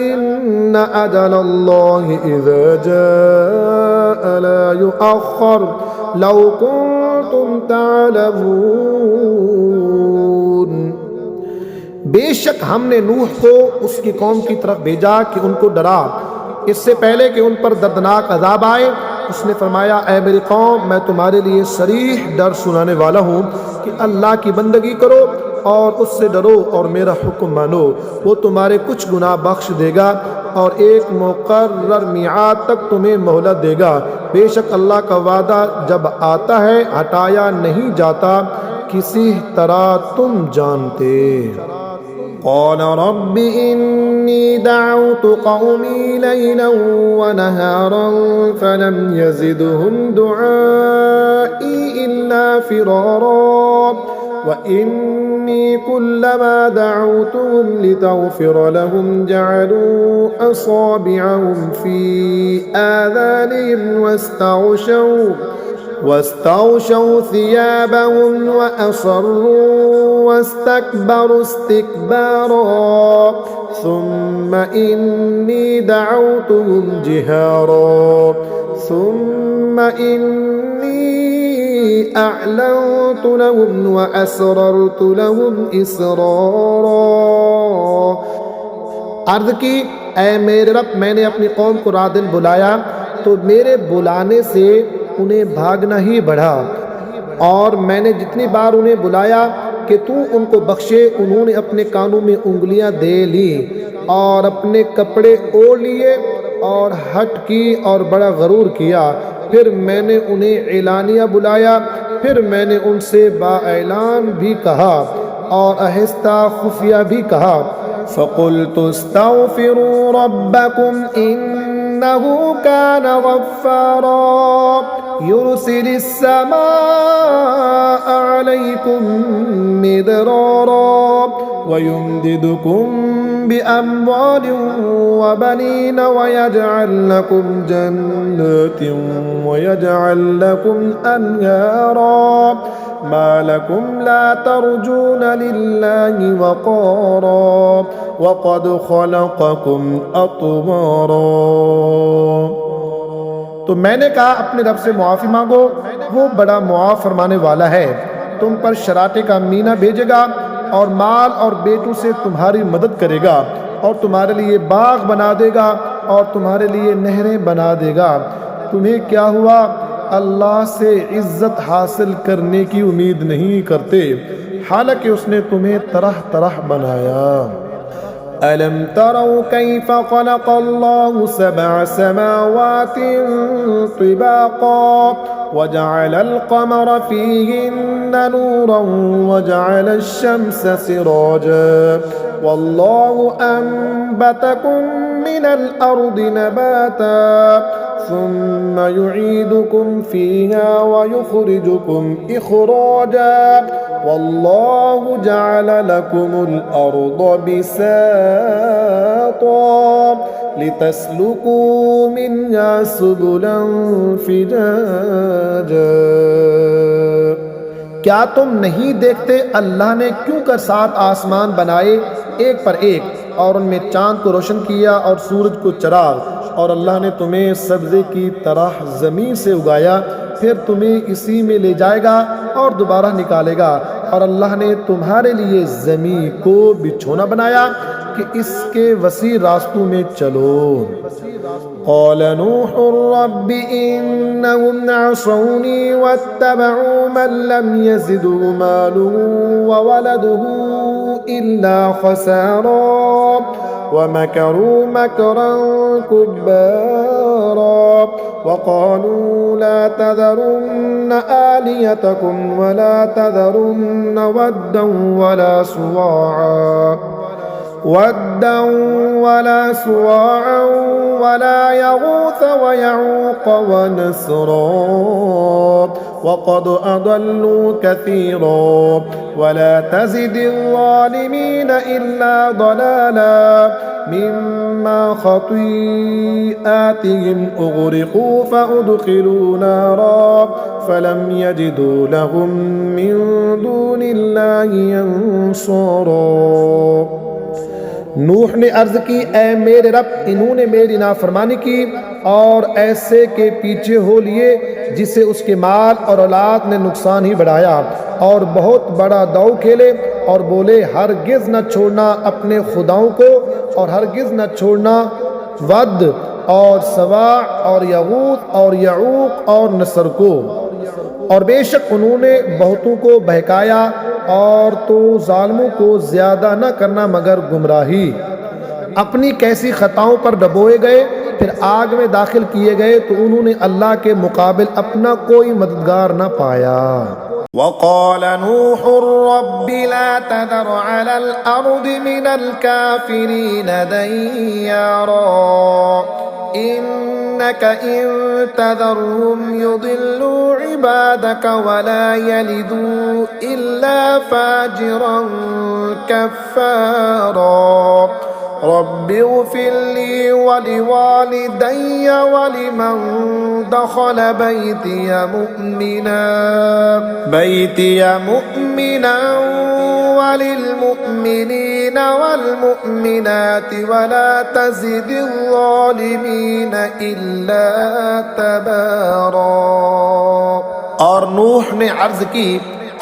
इन्न अजलल्लाहि इज़ा जाअ ला युअख़्ख़र लौ कुन्तुम तालमून। बेशक हमने नूह को उसकी कौम की तरफ भेजा कि उनको डरा, इससे पहले कि उन पर दर्दनाक अजाब आए। उसने फरमाया, ऐ मेरी कौम, मैं तुम्हारे लिए सरीह डर सुनाने वाला हूँ कि अल्लाह की बंदगी करो और उससे डरो और मेरा हुक्म मानो। वो तुम्हारे कुछ गुनाह बख्श देगा और एक मुकर्रर मियाद तक तुम्हें मोहलत देगा। बेशक अल्लाह का वादा जब आता है हटाया नहीं जाता, किसी तरह तुम जानते। क़ाल रब्बि इन्नी दअउतु क़ौमी लैलन व नहारन फलम यज़िदहुम दुआई इल्ला फ़िरारा व इन्नी कुल्लमा दअउतुहुम लितग़फ़िर लहुम जअलू असाबिअहुम फ़ी आज़ानिहिम वस्तग़शव थियाबहुम व असर्रू वस्तकबरू इस्तिकबारा सुम्मा इन्नी दअउतुहुम जिहारा सुम्मा इन्नी अअलनतु लहुम व असररतु लहुम इसरारा। अर्ज़ की, ऐ मेरे रब, मैंने अपनी कौम को रात दिन बुलाया तो मेरे बुलाने से उन्हें भागना ही बढ़ा, और मैंने जितनी बार उन्हें बुलाया कि तू उनको बख्शे, उन्होंने अपने कानों में उंगलियां दे ली और अपने कपड़े ओढ़ लिए और हट की और बड़ा गरूर किया। फिर मैंने उन्हें एलानिया बुलाया, फिर मैंने उनसे बाएलान भी कहा और आहिस्ता खुफिया भी कहा। फ़क़ुल्तु इस्तग़फ़िरू रब्बकुम इन्नहु कान गफ़्फ़ारा युरसिलिस समाअ अलैकुम मिदरारा व युमदिदकुम बिअम्वालिन व बनीन व यजअल लकुम जन्नातिन व यजअल लकुम अन्हारा मा लकुम ला तर्जून लिल्लाहि वक़ारा व क़द ख़लक़कुम अतवारा। तो मैंने कहा, अपने रब से मुआफ़ी मांगो, वो बड़ा मुआफ़ फरमाने वाला है। तुम पर शराटे का मीना भेजेगा और माल और बेटों से तुम्हारी मदद करेगा और तुम्हारे लिए बाग बना देगा और तुम्हारे लिए नहरें बना देगा। तुम्हें क्या हुआ? अल्लाह से इज्जत हासिल करने की उम्मीद नहीं करते, हालांकि उसने तुम्हें तरह तरह बनाया। अलम तरौ कैफ़ ख़लक़ल्लाहु सबअ समावातिन तिबाक़ा व जअलल क़मरा फ़ीहिन्ना नूरन व जअलश शम्सा सिराजा वल्लाहु अंबतकुम मिनल अर्दि नबाता सुम्मा युईदुकुम फ़ीहा व युख़रिजुकुम इख़राजा वल्लाहु जअल लकुमुल अर्द बिसाता लितस्लुकू मिन्हा सुबुलन फ़िजाजा। क्या तुम नहीं देखते अल्लाह ने क्यों कर 7 आसमान बनाए एक पर एक, और उनमें चाँद को रोशन किया और सूरज को चराग, और अल्लाह ने तुम्हें सब्ज़े की तरह ज़मीन से उगाया, फिर तुम्हें इसी में ले जाएगा और दोबारा निकालेगा। और अल्लाह ने तुम्हारे लिए ज़मीन को बिछोना बनाया कि इसके वसी रास्तों में चलो। क़ाल नूह रब्बि इन्नहुम असौनी वत्तबअू मन लम यज़िदहु मालुहु व वलदुहु इल्ला खसारा व मकरू मकरन कुब्बारा व क़ालू ला तज़रुन्न आलिहतकुम व ला तज़रुन्न वद्दन वला सुवाअ वला यगूथ व यऊक़ व नस्रा व क़द अदल्लू कसीरा वला तज़िदिज़ ज़ालिमीन इल्ला ज़लाला मिम्मा ख़तीआतिहिम उग़रिक़ू फ़उदख़िलू नारा फ़लम यजिदू लहुम मिन दूनिल्लाहि अंसारा। नूह ने अर्ज़ की, ऐ मेरे रब, इन्होंने मेरी नाफरमानी की और ऐसे के पीछे हो लिए जिसे उसके माल और औलाद ने नुकसान ही बढ़ाया, और बहुत बड़ा दाव खेले और बोले, हरगिज़ न छोड़ना अपने खुदाओं को, और हरगिज़ न छोड़ना वद और सवा और यगूत और यऊक़ और नसर को। और बेशक उन्होंने बहुतों को बहकाया, और तो जालिमों को ज़्यादा न करना मगर गुमराही। अपनी कैसी खताओं पर डबोए गए, फिर आग में दाखिल किए गए तो उन्होंने अल्लाह के मुकाबिल अपना कोई मददगार न पाया। वक़ाल नूह रब्बि ला तदर अलल अर्दि मिनल काफिरीन दय्यारा इन्नका इन तदरहुम युदिल्लू इबादक वला यलिदू इल्ला फाजिरन कफ्फारा रब्बिग़फिरली वलिवालिदैय वलिमन दखल बैतिय मुअ्मिना वलिलमुअ्मिनीन वल्मुअ्मिनाति वला तज़िदिज़्ज़ालिमीन इल्ला तबारा। और नूह ने अर्ज की,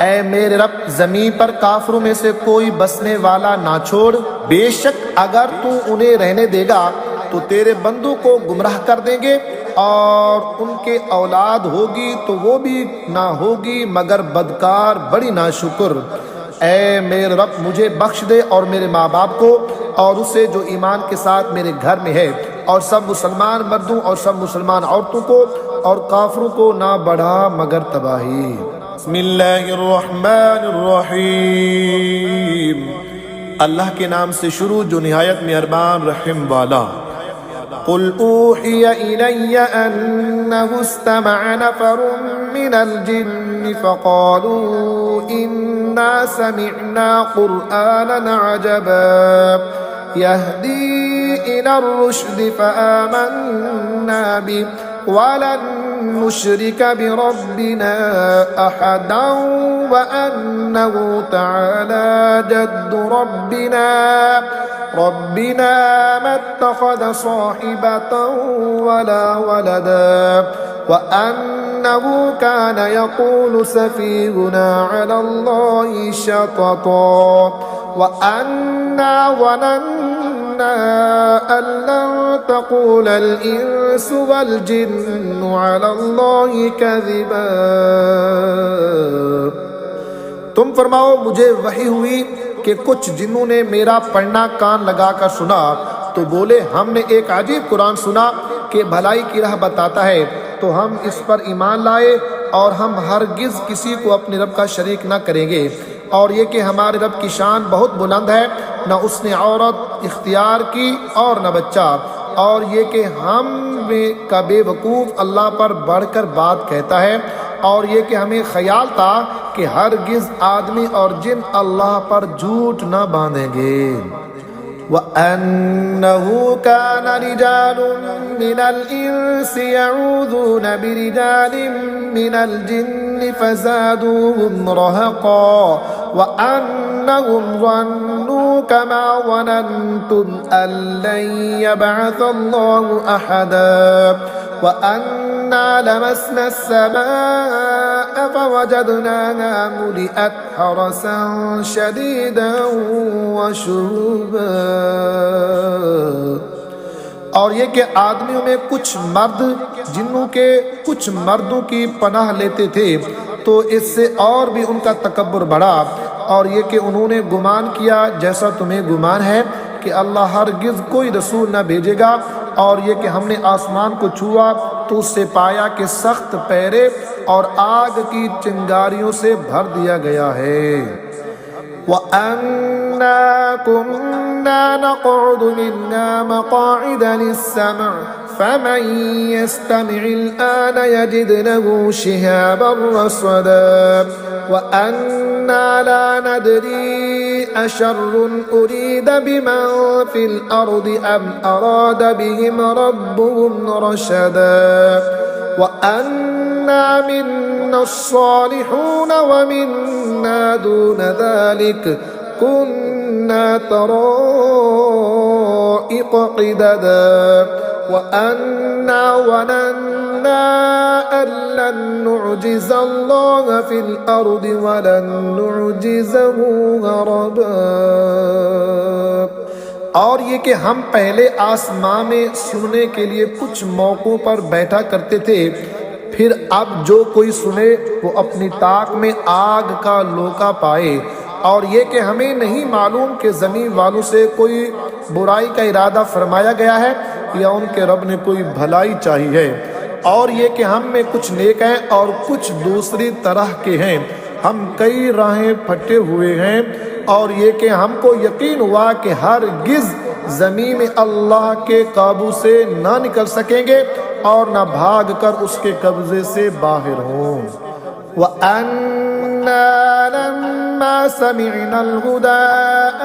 ऐ मेरे रब, जमीन पर काफरों में से कोई बसने वाला ना छोड़। बेशक अगर तू उन्हें रहने देगा तो तेरे बंदों को गुमराह कर देंगे और उनके औलाद होगी तो वो भी ना होगी मगर बदकार, बड़ी नाशुक्र। ऐ मेरे रब, मुझे बख्श दे और मेरे माँ बाप को और उसे जो ईमान के साथ मेरे घर में है, और सब मुसलमान मर्दों और सब मुसलमान औरतों को, और काफरों को ना बढ़ा मगर तबाही। बिस्मिल्लाहिर्रहमानिर्रहीम। अल्लाह के नाम से शुरू जो निहायत मेहरबान रहम वाला। कुल ऊहिय इलैय अन्नहु इस्तमअ नफरुम मिनल जिन्नि फक़ालू इन्ना समिअना क़ुरआनन अजबा यहदी इलर रुश्दि फ़आमन्ना बिहि वलन नुश्रिक बिरब्बिना अहदा व अन्नहु तआला जद्दु रब्बिना मत्तख़ज़ साहिबतन वला वलदा व अन्नहु कान यक़ूलु सफ़ीहुना अला अल्लाहि शतता व अन्ना वनन्ना अल्लन तक़ूलल इंसु वल जिन्नु अला अल्लाहि कज़िबा। तुम फरमाओ, मुझे वही हुई कि कुछ जिन्नों ने मेरा पढ़ना कान लगाकर सुना तो बोले, हमने एक अजीब कुरान सुना कि भलाई की राह बताता है, तो हम इस पर ईमान लाए और हम हरगिज किसी को अपने रब का शरीक न करेंगे। और ये कि हमारे रब की शान बहुत बुलंद है, न उसने औरत इख्तियार की और न बच्चा। और ये कि हम का बेवकूफ़ अल्लाह पर बढ़कर बात कहता है। और ये कि हमें ख्याल था कि हरगिज आदमी और जिन अल्लाह पर झूठ न बांधेंगे। وأنه كان رجال من الإنس يعوذون برجال من الجن فزادوهم رهقا وأنهم ظنوا كما ظننتم أن لن يبعث الله أحدا وأنا لمسنا السماء فوجدناها ملئت حرسا شديدا وشهبا। और ये कि आदमियों में कुछ मर्द जिन्नों के कुछ मर्दों की पनाह लेते थे, तो इससे और भी उनका तकब्बुर बढ़ा। और ये कि उन्होंने गुमान किया जैसा तुम्हें गुमान है कि अल्लाह हरगिज कोई रसूल न भेजेगा। और ये कि हमने आसमान को छुआ तो उससे पाया कि सख्त पैरे और आग की चिंगारियों से भर दिया गया है। وَأَنَّا كُنَّا نَقْعُدُ مِنْهَا مَقَاعِدَ لِلسَّمْعِ فَمَنْ يَسْتَمِعِ الْآنَ يَجِدْ لَهُ شِهَابًا رَصَدًا وَأَنَّا لَا نَدْرِي أَشَرٌّ أُرِيدَ بِمَنْ فِي الْأَرْضِ أَمْ أَرَادَ بِهِمْ رَبُّهُمْ رَشَدًا وَأَنَّا مِنَّا الصَّالِحُونَ وَمِنَّا دُونَ ذَلِكَ كُنَّا طَرَائِقَ قِدَدًا وَأَنَّا ظَنَنَّا أَن لَّن نُّعْجِزَ اللَّهَ فِي الْأَرْضِ وَلَن نُّعْجِزَهُ هَرَبًا। और ये कि हम पहले आसमां में सुनने के लिए कुछ मौक़ों पर बैठा करते थे, फिर अब जो कोई सुने वो अपनी ताक में आग का लोका पाए। और ये कि हमें नहीं मालूम कि ज़मीन वालों से कोई बुराई का इरादा फरमाया गया है या उनके रब ने कोई भलाई चाही है, और ये कि हम में कुछ नेक हैं और कुछ दूसरी तरह के हैं, हम कई राहें फटे हुए हैं, और ये कि हमको यकीन हुआ कि हरगिज़ ज़मीन में अल्लाह के काबू से ना निकल सकेंगे और ना भाग कर उसके कब्ज़े से बाहर हों। वअन्ना लम्मा समिअनल हुदा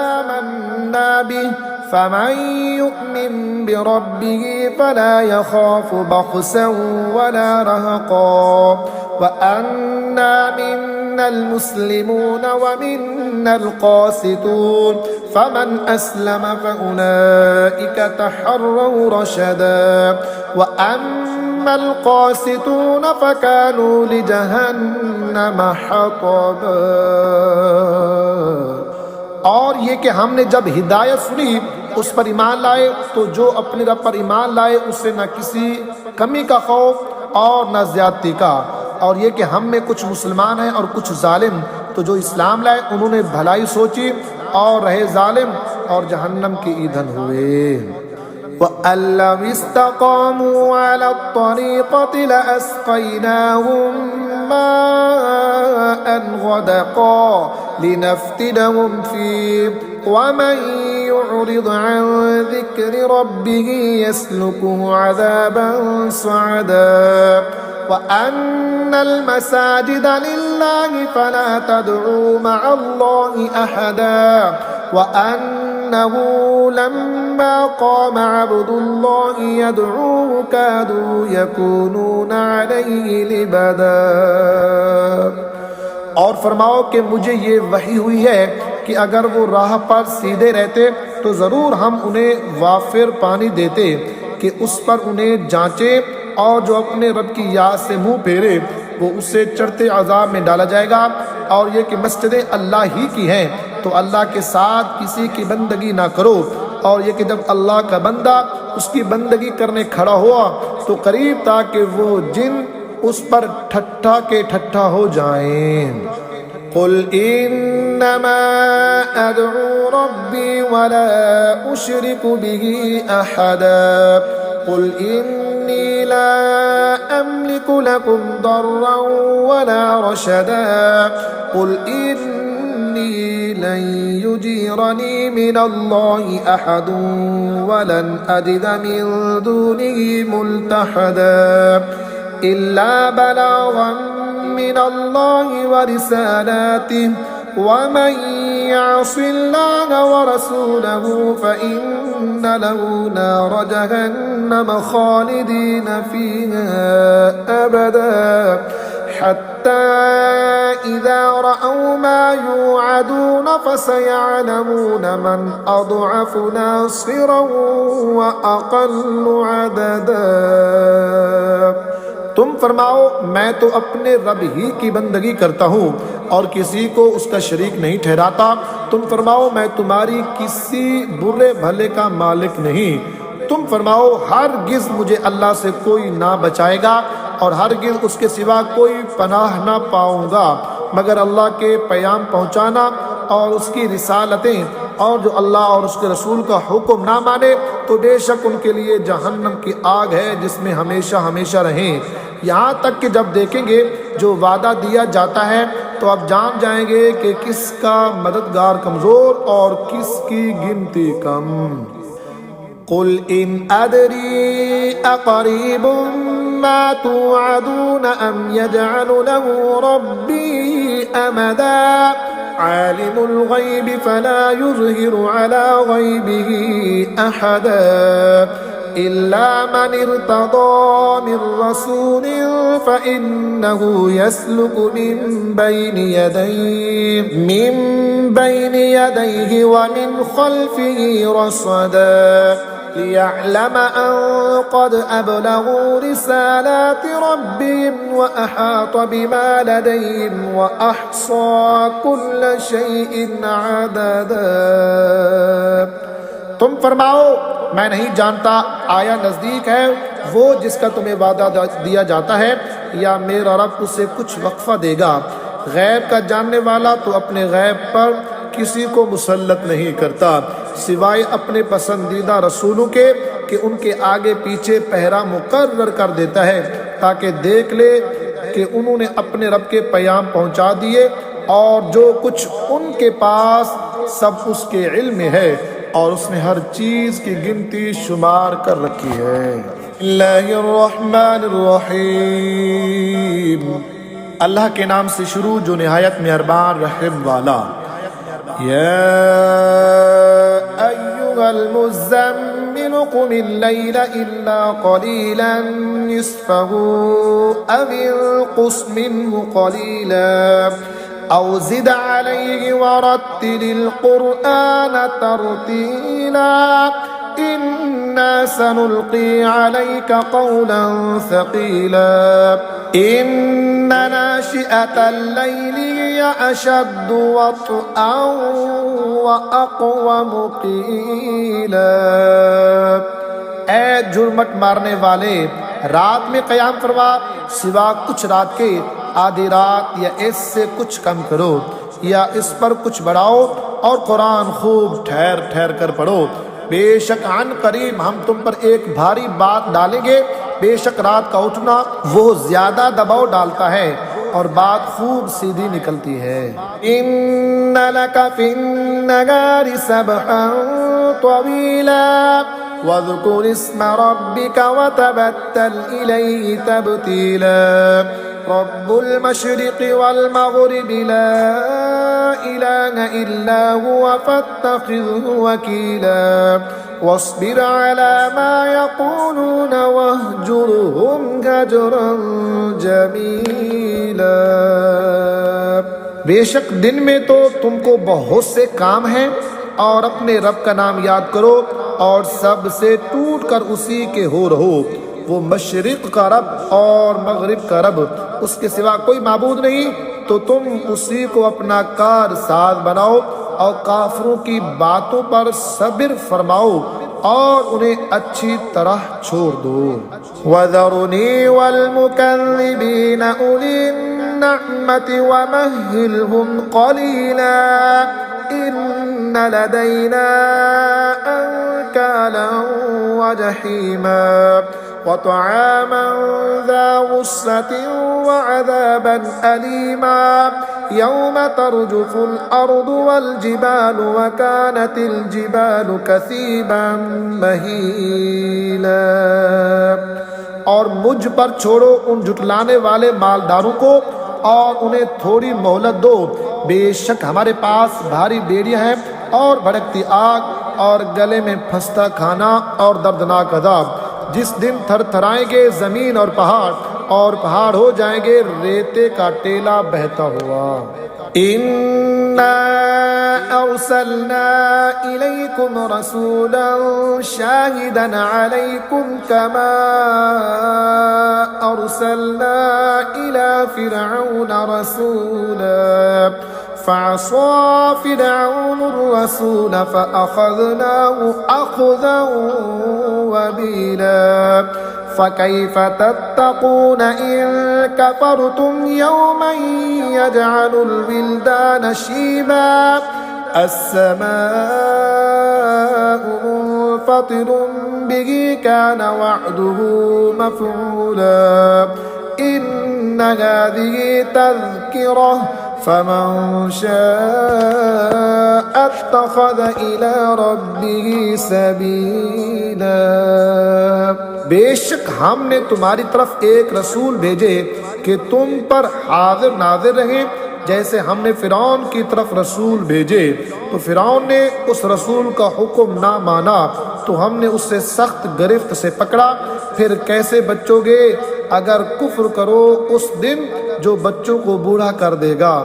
आमन्ना बिही फमन युमिन बिरब्बिही फला यखाफु बख्सन वला रहक़ा वअन्ना मिन्नल मुस्लिमून वमिन्नल क़ासितून फमन अस्लम फउलाइका तहर्रव रशदा वअम्मल क़ासितून फकानू लिजहन्नम हतबा। और ये कि हमने जब हिदायत सुनी उस पर ईमान लाए, तो जो अपने रब पर ईमान लाए उससे न किसी कमी का खौफ और न ज्यादती का। और ये कि हम में कुछ मुसलमान हैं और कुछ जालिम, तो जो इस्लाम लाए उन्होंने भलाई सोची और रहे जालिम और जहन्नम के ईंधन हुए। वअल्लव इस्तक़ामू अला त्तरीक़ति लअस्क़ैनाहुम माअन गदक़ा लिनफ्तिनहुम फ़ीह वमन युअरिद अन ज़िक्रि रब्बिही यस्लुकुहु अज़ाबन सअदा वअन्नल मसाजिद लिल्लाहि फला तदउ मअल्लाहि अहदा वअन्नहु लम्मा क़ाम अब्दुल्लाहि यदऊहु कादू यकूनूना अलैहि लिबदा। और फरमाओ कि मुझे ये वही हुई है कि अगर वो राह पर सीधे रहते तो ज़रूर हम उन्हें वाफिर पानी देते कि उस पर उन्हें जांचे, और जो अपने रब की याद से मुंह फेरे वो उससे चढ़ते अजाब में डाला जाएगा। और ये कि मस्जिदें अल्लाह ही की हैं, तो अल्लाह के साथ किसी की बंदगी ना करो। और ये कि जब अल्लाह का बंदा उसकी बंदगी करने खड़ा हुआ तो करीब था कि वो जिन उस पर ठट्ठा के ठट्ठा हो जाएं। कुल इन्नमा अदउ रब्बी वला उशरिकु बिही अहदा कुल इन्नी ला अमलिकु लकुम दर्रन वला रशदा कुल इन्नी लन युजीरनी मिनल्लाहि अहदुन वलन अजिद मिन दूनिही मुल्तहदा इल्ला बलागन मिनल्लाहि व रिसालातिही वमन यअसिल्लाह व रसूलहु फइन्न लहु नार जहन्नम खालिदीन फीहा अबदा हत्ता इज़ा रअव मा युअदून फसयअलमून मन अضعफ नासिरन व अक़ल्लु अददा। तुम फरमाओ मैं तो अपने रब ही की बंदगी करता हूँ और किसी को उसका शरीक नहीं ठहराता। तुम फरमाओ मैं तुम्हारी किसी बुरे भले का मालिक नहीं। तुम फरमाओ हरगिज़ मुझे अल्लाह से कोई ना बचाएगा और हरगिज़ उसके सिवा कोई पनाह ना पाऊँगा मगर अल्लाह के पैगाम पहुँचाना और उसकी रिसालतें। और जो अल्लाह और उसके रसूल का हुक्म ना माने तो बेशक उनके लिए जहन्नम की आग है जिसमें हमेशा हमेशा रहें। यहाँ तक कि जब देखेंगे जो वादा दिया जाता है तो आप जान जाएंगे कि किसका मददगार कमज़ोर और किसकी गिनती कम। कुल इन अदरी अक़रीबुम मा तुअदून अम यजअलु लहु रब्बी अमदा आलिमुल गैबि फला युज़हिरु अला गैबिही अहदा इल्ला मन इर्तदा मिन रसूलिन फइन्नहु यस्लुकु मिन बैनि यदैहि व मिन खल्फिही रसदा लियअलम अन क़द अबलगू रिसालाति रब्बिहिम व अहात बिमा लदैहिम व अहसा कुल्ल शैइन अददा। तुम फरमाओ मैं नहीं जानता आया नज़दीक है वो जिसका तुम्हें वादा दिया जाता है या मेरा रब उससे कुछ वक्फा देगा। गैब का जानने वाला तो अपने गैब पर किसी को मुसल्लत नहीं करता सिवाय अपने पसंदीदा रसूलों के कि उनके आगे पीछे पहरा मुकर्रर कर देता है ताकि देख ले कि उन्होंने अपने रब के पैगाम पहुंचा दिए और जो कुछ उनके पास सब उसके इल्म में है और उसने हर चीज की गिनती शुमार कर रखी है। बिस्मिल्लाहिर्रहमानिर्रहीम, अल्लाह के नाम से शुरू जो निहायत मेहरबान रहम वाला। या अय्युहल मुज़्ज़म्मिल क़ुमिल लैला इल्ला क़लीलन निस्फ़हु अविन्क़ुस मिन्हु क़लीला औ ज़िद अलैहि वरत्तिलिल क़ुरआन तर्तीला इन्ना सनुल्क़ी अलैका क़ौलन सक़ीला इन्ना नाशिअतल लैलि हिय अशद्दु वत्अन व अक़वमु क़ीला। ऐ जुर्मट मारने वाले, रात में क़याम फरमा, सिवा कुछ रात के आधी रात या इससे कुछ कम करो या इस पर कुछ बढ़ाओ और कुरान खूब ठहर ठहर कर पढ़ो। बेशक अन करीब हम तुम पर एक भारी बात डालेंगे। बेशक रात का उठना वो ज्यादा दबाव डालता है और बात खूब सीधी निकलती है। इन्ना लका फिन्नहारि सबहन तवीला वज़कुर इस्म रब्बिका वतबत्तल इलैहि तब्तीला रब्बुल मशरिक़ि वल मग़रिबि ला इलाहा इल्ला हुवा फत्तख़िज़हु वकीला वस्बिर अला मा यक़ूलून वहजुरहुम हजरन जमीला। बेशक दिन में तो तुमको बहुत से काम हैं और अपने रब का नाम याद करो और सबसे टूट कर उसी के हो रहो। वो मशरिक का रब और मगरिब का रब, उसके सिवा कोई माबूद नहीं, तो तुम उसी को अपना कार साज बनाओ और काफिरों की बातों पर सब्र फरमाओ और उन्हें अच्छी तरह छोड़ दो। वज़रुनी वल मुकज़्ज़िबीन उलिन निअमति वमह्हिलहुम क़लीला इन्न लदैना अंकालन व जहीमा वतआमन ज़ा गुस्सतिन वअज़ाबन अलीमा यौम तर्जुफुल अर्दु वल जिबालु वकानतिल जिबालु कसीबन महीला। और मुझ पर छोड़ो उन जुटलाने वाले मालदारों को और उन्हें थोड़ी मोहलत दो। बेशक हमारे पास भारी बेड़ियां हैं और भड़कती आग और गले में फंसता खाना और दर्दनाक अज़ाब। जिस दिन थरथराएंगे जमीन और पहाड़ हो जाएंगे रेते का टेला बहता हुआ। इन्ना अरसलना इलैकुम रसूलन शाहिदन अलैकुम कमा अरसलना इला फिरऔन रसूला फअसा फिरऔन रसूल फअखज़नाहु अख़ज़न वबीला फ़कैफ़ तत्तक़ून इन कफ़रतुम यौमन यजअलुल विल्दान शीबा अस्समाउ मुन्फ़तिरुन बिही कान वअदुहु मफ़ऊला इन्न हाज़िही तज़किरा फमन शाअ अत्तख़ज़ इला रब्बिही सबीला। बेशक हमने तुम्हारी तरफ एक रसूल भेजे कि तुम पर हाजिर नाजिर रहे, जैसे हमने फिरौन की तरफ रसूल भेजे। तो फिरौन ने उस रसूल का हुक्म ना माना तो हमने उससे सख्त गिरफ्त से पकड़ा। फिर कैसे बचोगे अगर कुफ्र करो उस दिन जो बच्चों को बूढ़ा कर देगा।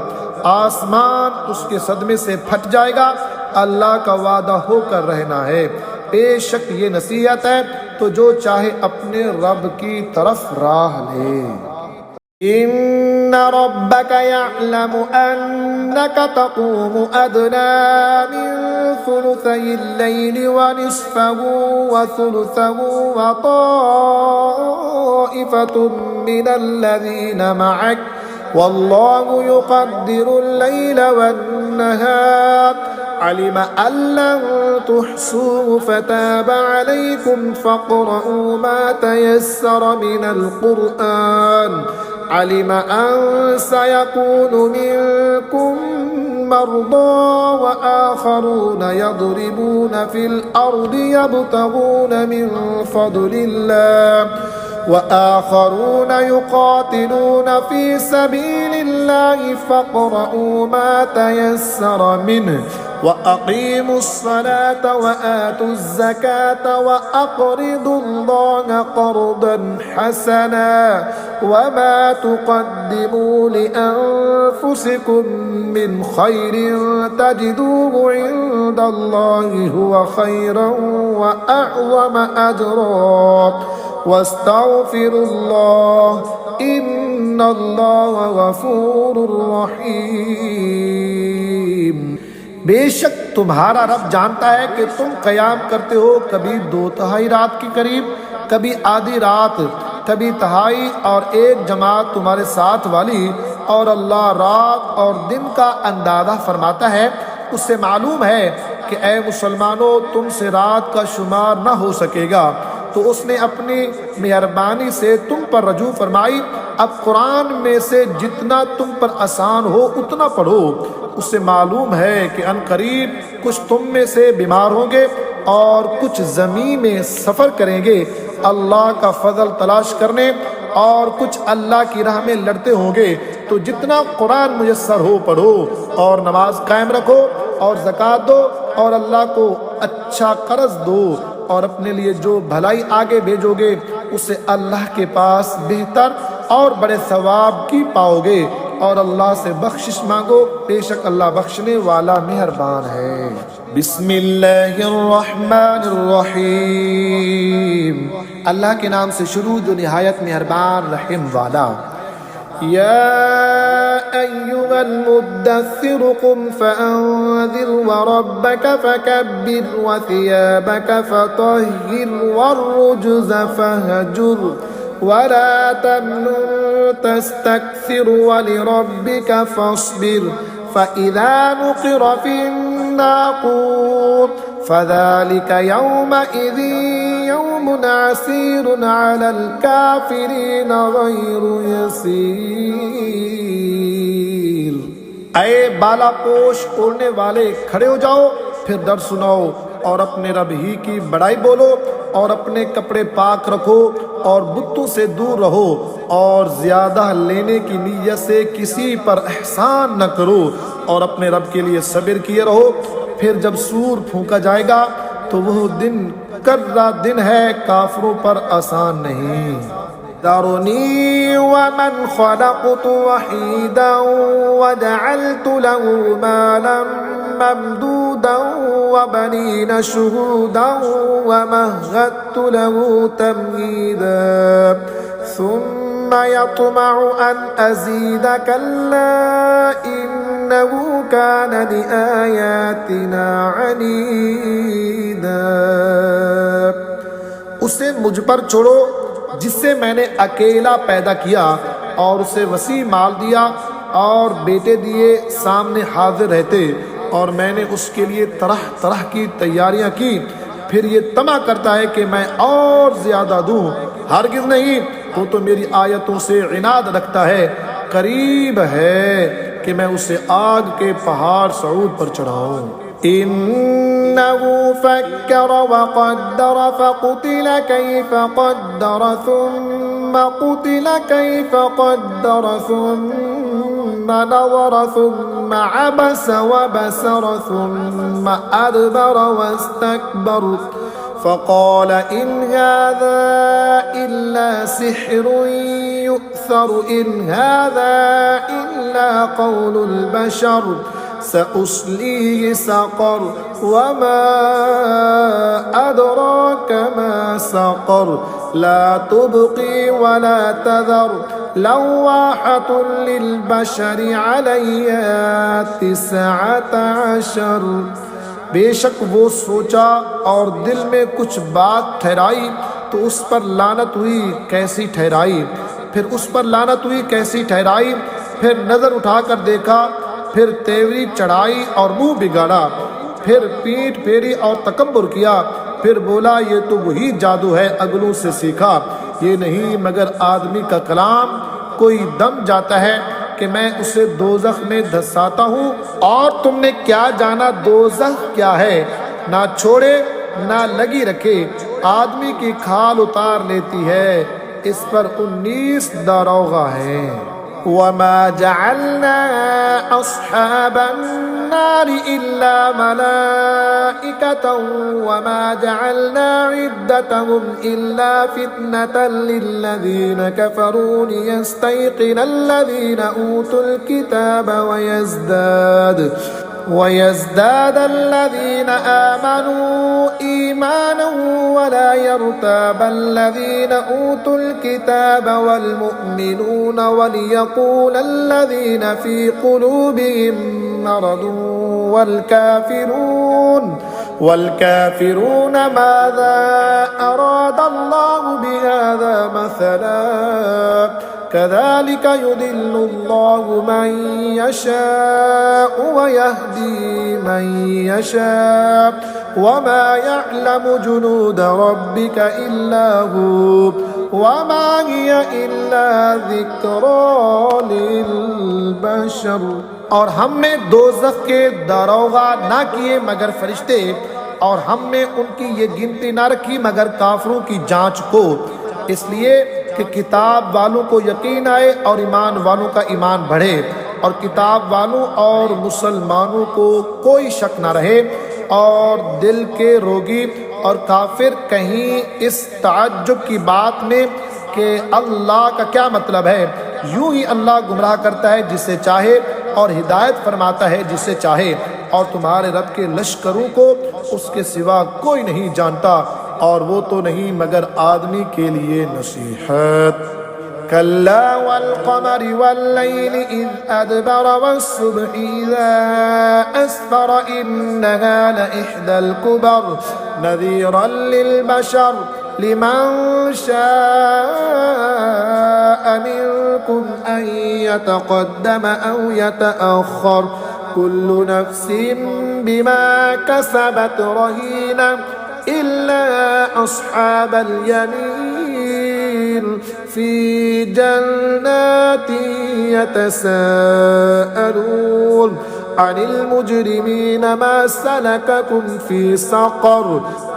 आसमान उसके सदमे से फट जाएगा। अल्लाह का वादा होकर रहना है। बेशक ये नसीहत है तो जो चाहे अपने रब की तरफ राह ले। इन्ना रब्बका यअलमु अन्नका तक़ूमु अदना मिन सुलुसैल लैलि व निस्फहु व सुलुसहु व ताइफतुम मिनल लज़ीना मअक वल्लाहु युक़द्दिरुल लैला वन नहार علم أن لن تحصوه فتاب عليكم فاقرؤوا ما تيسر من القرآن علم أن سيكون منكم مرضى وآخرون يضربون في الأرض يبتغون من فضل الله وآخرون يقاتلون في سبيل الله فاقرؤوا ما تيسر منه وأقيموا الصلاة وآتوا الزكاة وأقرضوا الله قرضا حسنا وما تقدموا لأنفسكم من خير تجدوه عند الله هو خيرا وأعظم أجرا واستغفروا الله إن الله غفور रहीम। बेशक तुम्हारा रब जानता है कि तुम क़याम करते हो कभी 2/3 रात के करीब, कभी आधी रात, कभी तिहाई और एक जमात तुम्हारे साथ वाली, और अल्लाह रात और दिन का अंदाज़ा फरमाता है। उससे मालूम है कि ए मुसलमानों तुमसे रात का शुमार न हो सकेगा, तो उसने अपनी मेहरबानी से तुम पर रजू फरमाई। अब कुरान में से जितना तुम पर आसान हो उतना पढ़ो। उससे मालूम है कि अनकरीब कुछ तुम में से बीमार होंगे और कुछ ज़मीन में सफ़र करेंगे अल्लाह का फ़ज़ल तलाश करने, और कुछ अल्लाह की राह में लड़ते होंगे। तो जितना कुरान मुयस्सर हो पढ़ो, और नमाज कायम रखो, और ज़कात दो, और अल्लाह को अच्छा कर्ज दो, और अपने लिए जो भलाई आगे भेजोगे उसे अल्लाह के पास बेहतर और बड़े सवाब की पाओगे। और अल्लाह से बख्शिश मांगो, बेशक अल्लाह बख्शने वाला मेहरबान है। बिस्मिल्लाहिर्रहमानिर्रहीम। अल्लाह के नाम से शुरू जो निहायत मेहरबान रहम वाला। या अय्युहल मुद्दस्सिर कुम फअंज़िर वरब्बक फकब्बिर वथियाबक फतह्हिर वर्रुज्ज़ फहजुर वला तमनुन तस्तक्सिर वलिरब्बिक फस्बिर फ़इज़ा नुक़िर फ़िन्नाक़ूर फ़ज़ालिक यौमइज़िन यौमुन असीरुन अलल काफ़िरीन गैरु यसीर। ऐ बालापोश ओढ़ने वाले खड़े हो जाओ, फिर दर सुनाओ और अपने रब ही की बड़ाई बोलो, और अपने कपड़े पाक रखो और बुतों से दूर रहो, और ज़्यादा लेने की नीयत से किसी पर एहसान न करो, और अपने रब के लिए सब्र किए रहो। फिर जब सूर फूंका जाएगा तो वह दिन कर्रा दिन है, काफिरों पर आसान नहीं। ذرني ومن خلقت وحيدا وجعلت له مالا ممدودا وبنين شهودا ومهدت له تمهيدا ثم يطمع أن أزيد كلا إنه كان لآياتنا عنيدا। उसे मुझ पर छोड़ो जिससे मैंने अकेला पैदा किया, और उसे वसी माल दिया और बेटे दिए सामने हाजिर रहते, और मैंने उसके लिए तरह तरह की तैयारियां की। फिर ये तमा करता है कि मैं और ज़्यादा दूँ, हरगिज़ नहीं, तो मेरी आयतों से इनाद रखता है। करीब है कि मैं उसे आग के पहाड़ सऊद पर चढ़ाऊँ। इन्नहु फक्कर वक़द्दर फक़ुतिल कैफ़ क़द्दर थुम्म क़ुतिल कैफ़ क़द्दर थुम्म नज़र थुम्म अबस वबसर थुम्म अदबर वस्तकबर फ़क़ाल इन हाज़ा इल्ला सिह्रुन युअ्सर इन हाज़ा इल्ला क़ौलुल बशर सउस्लीहि सक़र वमा अदराक मा सक़र ला तुबक़ी वला तज़र लव्वाहतुन लिलबशरि अलैहा तिस्अत अशर। बेशक वो सोचा और दिल में कुछ बात ठहराई, तो उस पर लानत हुई कैसी ठहराई, फिर उस पर लानत हुई कैसी ठहराई। फिर नज़र उठाकर देखा, फिर तेवरी चढ़ाई और मुंह बिगाड़ा। फिर पीठ फेरी और तकब्बुर किया, फिर बोला ये तो वही जादू है अगलों से सीखा, ये नहीं मगर आदमी का कलाम। कोई दम जाता है कि मैं उसे दोज़ख में धंसाता हूँ, और तुमने क्या जाना दोज़ख क्या है। ना छोड़े ना लगी रखे, आदमी की खाल उतार लेती है। इस पर 19 दारोगा है। वमा जअलना अस्हाबन नारि इल्ला मलाइकतन वमा जअलना इद्दतहुम इल्ला फितनतन लिल्लज़ीना कफरू लियस्तयक़िनल्लज़ीना ऊतुल किताब वयज़दाद अल्लज़ीना आमनू ईमाना वला यर्ताब अल्लज़ीना ऊतुल किताब वल मुअमिनून वलियक़ूल अल्लज़ीना फ़ी क़ुलूबिहिम मरदुन वल्काफ़िरून माज़ा अरादल्लाहु बिहाज़ा मसला कज़ालिक युदिल्लुल्लाहु मन यशाअ वयहदी मन यशाअ वमा यअलमु जुनूद रब्बिका इल्ला हु वमा हिय इल्ला ज़िक्रा लिल बशर। और हमने दोज़ख के दारोगा ना किए मगर फरिश्ते, और हमने उनकी ये गिनती ना रखी मगर काफिरों की जांच को, इसलिए कि किताब वालों को यकीन आए और ईमान वालों का ईमान बढ़े, और किताब वालों और मुसलमानों को कोई शक ना रहे। और दिल के रोगी और काफिर कहीं इस ताज्जुब की बात में कि अल्लाह का क्या मतलब है, यूं ही अल्लाह गुमराह करता है जिसे चाहे और हिदायत फरमाता है जिसे चाहे, और तुम्हारे रब के लश्करों को उसके सिवा कोई नहीं जानता, और वो तो नहीं मगर आदमी के लिए नसीहत। कल्ला वल क़मरि वल्लैलि इज़ अदबर वस्सुब्हि इज़ा अस्फर इन्नहा लइह्दल कुबर नज़ीरन लिल बशर लिमन शाअ मिनकुम अन यतक़द्दम औ यतअख़्ख़र कुल्लु नफ्सिन बिमा कसबत रहीना इल्ला अस्हाबल यमीन फी जन्नातिन यतसाअलून अनिल मुजरिमीन मा सलककुम फी सक़र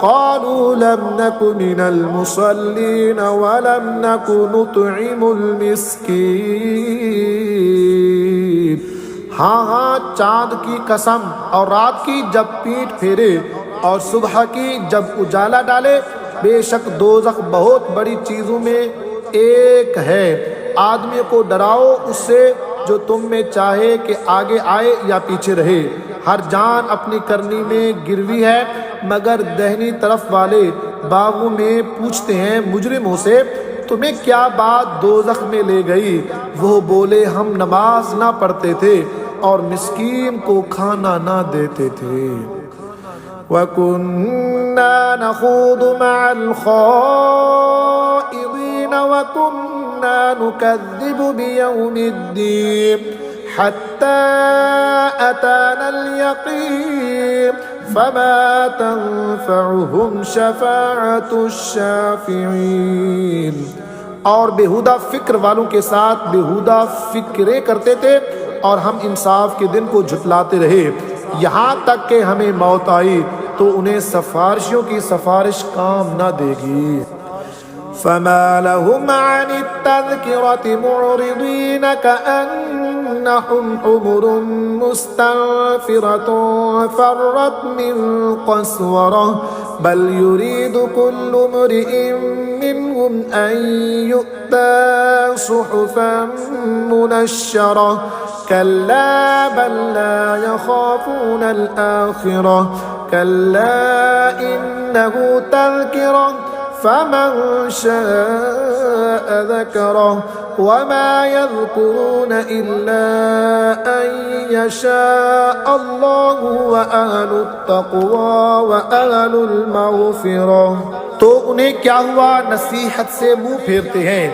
क़ालू लम नकु मिनल मुसल्लीन व लम नकु नुतइमुल मिस्कीन। हाँ हाँ, चाँद की कसम और रात की जब पीठ फेरे और सुबह की जब उजाला डाले, बेशक दोज़ख बहुत बड़ी चीज़ों में एक है। आदमी को डराओ उससे जो तुम में चाहे कि आगे आए या पीछे रहे। हर जान अपनी करनी में गिरवी है, मगर दहनी तरफ वाले बागों में पूछते हैं मुजरिमों से, तुम्हें क्या बात दोज़ख में ले गई। वो बोले, हम नमाज ना पढ़ते थे और मिस्कीन को खाना ना देते थे। वकुन्ना नख़ूदु मअल ख़ाइदीन वकुन्ना नुकज़्ज़िबु बियौमिद्दीन हत्ता अतानल यक़ीन फमा तंफ़अहुम शफ़ाअतुश शाफ़िईन। और बेहुदा फिक्र वालों के साथ बेहुदा फिक्रें करते थे, और हम इंसाफ के दिन को झुटलाते रहे, यहाँ तक कि हमें मौत आई तो उन्हें सिफारिशियों की सिफारिश काम न देगी। फमा लहुम अनि तज़किरति मुअरिदीन कअन्नहुम हुमुरुम मुस्तनफ़िरतुन फ़र्रत मिन क़स्वरह बल युरीदु कुल्लु इम्रिइन मिनहुम अन यु'ता सुहुफ़न मुनश्शरह कल्ला बल ला यख़ाफ़ूनल आख़िरह कल्ला इन्नहु तज़किरह फमन शाअ ज़करह वमा यज़कुरून इल्ला अन यशाअ अल्लाहु व अहलुत तक़वा व अहलुल मग़फ़िरह। तो उन्हें क्या हुआ, नसीहत से मुंह फेरते हैं,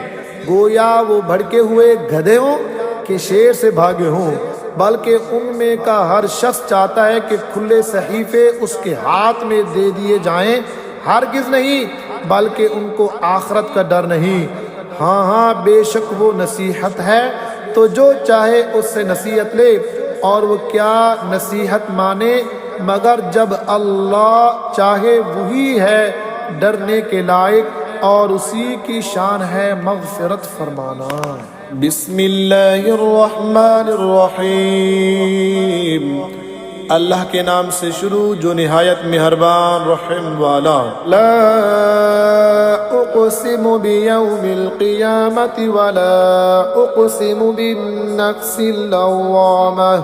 गोया वो भड़के हुए गधे हों कि शेर से भागे हों। बल्कि उनमें का हर शख्स चाहता है कि खुले सहीफे उसके हाथ में दे दिए जाएं। हरगिज़ नहीं, बल्कि उनको आखिरत का डर नहीं। हाँ हाँ, बेशक वो नसीहत है, तो जो चाहे उससे नसीहत ले। और वो क्या नसीहत माने मगर जब अल्लाह चाहे, वही है डरने के लायक और उसी की शान है मग़फ़िरत फरमाना। बिस्मिल्लाहिर्रहमानिर्रहीम। अल्लाह के नाम से शुरू जो निहायत मेहरबान रहम वाला। ला उक़सिमु बियौमिल क़ियामति वला उक़सिमु बिन्नफ़्सिल लव्वामह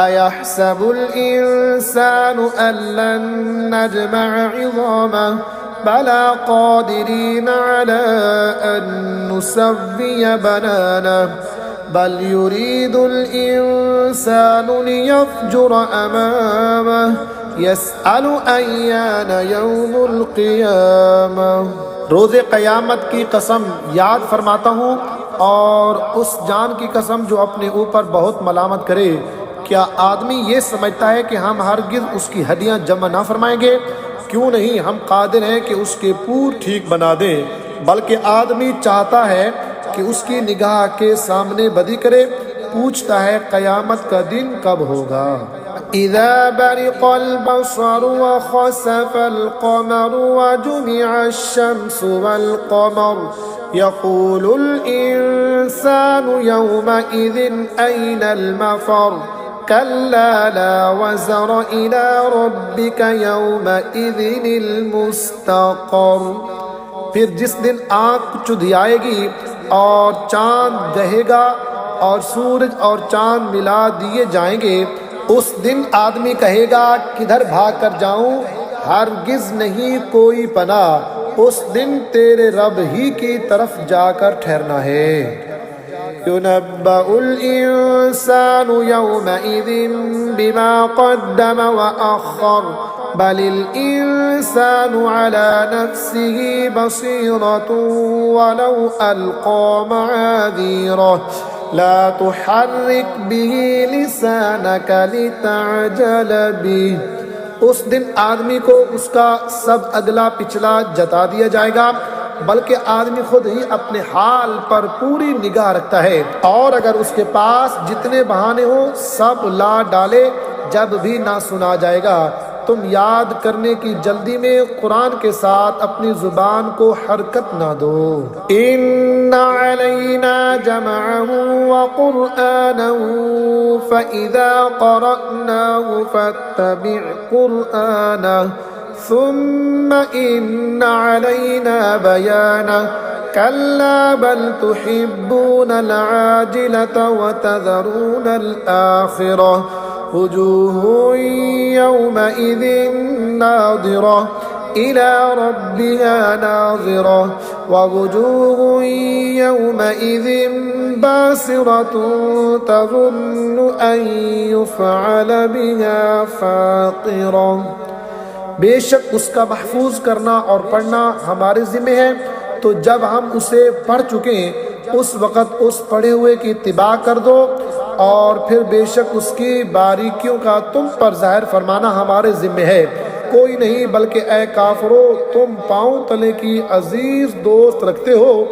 अयहसबुल इंसानु अल्लन नजमअ इज़ामह बला क़ादिरीन अला अन नुसव्विय बनानह बल युरीदुल इंसानु लियफ़जुर अमामह यसअलु अय्यान यौमुल क़ियामह। रोज़े क़यामत की कसम याद फरमाता हूँ और उस जान की कसम जो अपने ऊपर बहुत मलामत करे। क्या आदमी ये समझता है कि हम हरगिज़ उसकी हड्डियाँ जमा ना फरमाएंगे? क्यों नहीं, हम कादिर हैं कि उसके पूर ठीक बना दें। बल्कि आदमी चाहता है कि उसकी निगाह के सामने बदी करे, पूछता है क़यामत का दिन कब होगा। इज़ा बरिक़ल बसरु व ख़सफ़ल क़मरु व जुमिअश शम्सु वल क़मर यक़ूलुल इंसानु यौमइज़िन ऐनल मफ़र कल्ला ला वज़र इला रब्बिका यौमइज़िनिल मुस्तक़र। फिर जिस दिन आँख चुधियाएगी और चाँद दहेगा और सूरज और चाँद मिला दिए जाएंगे, उस दिन आदमी कहेगा किधर भाग कर जाऊं, हरगिज़ नहीं कोई पनाह, उस दिन तेरे रब ही की तरफ जाकर ठहरना है। युनब्बउल इंसानु यौमइज़िन बिमा क़द्दम व अख़्ख़र बलिल इंसानु अला नफ़्सिही बसीरतुन वलौ अलक़ा मआज़ीरह ला तुहर्रिक बिही लिसानका लितअजल बिही। उस दिन आदमी को उसका सब अगला पिछला जता दिया जाएगा, बल्कि आदमी खुद ही अपने हाल पर पूरी निगाह रखता है और अगर उसके पास जितने बहाने हो सब ला डाले, जब भी ना सुना जाएगा। तुम याद करने की जल्दी में कुरान के साथ अपनी जुबान को हरकत ना दो। इन्ना अलैना जमअहु व क़ुरआनहु फ़इज़ा क़रअनाहु फ़त्तबिअ क़ुरआनह सुम्मा इन्ना अलैना बयानह कल्ला बल तुहिब्बूनल आजिलता व तज़रूनल आखिरह वुजूहुन यौमइज़िन नाज़िरह इला रब्बिहा नाज़िरह व वुजूहुन यौमइज़िन बासिरतुन तज़ुन्नु अन युफ़अल बिहा फ़ाक़िरह। बेशक उसका महफूज करना और पढ़ना हमारे ज़िम्मे है, तो जब हम उसे पढ़ चुके उस वक़्त उस पढ़े हुए की इत्तिबा कर दो और फिर बेशक उसकी बारीकियों का तुम पर ज़ाहिर फरमाना हमारे ज़िम्मे है। कोई नहीं, बल्कि ए काफिरो तुम पाँव तले की अजीज़ दोस्त रखते हो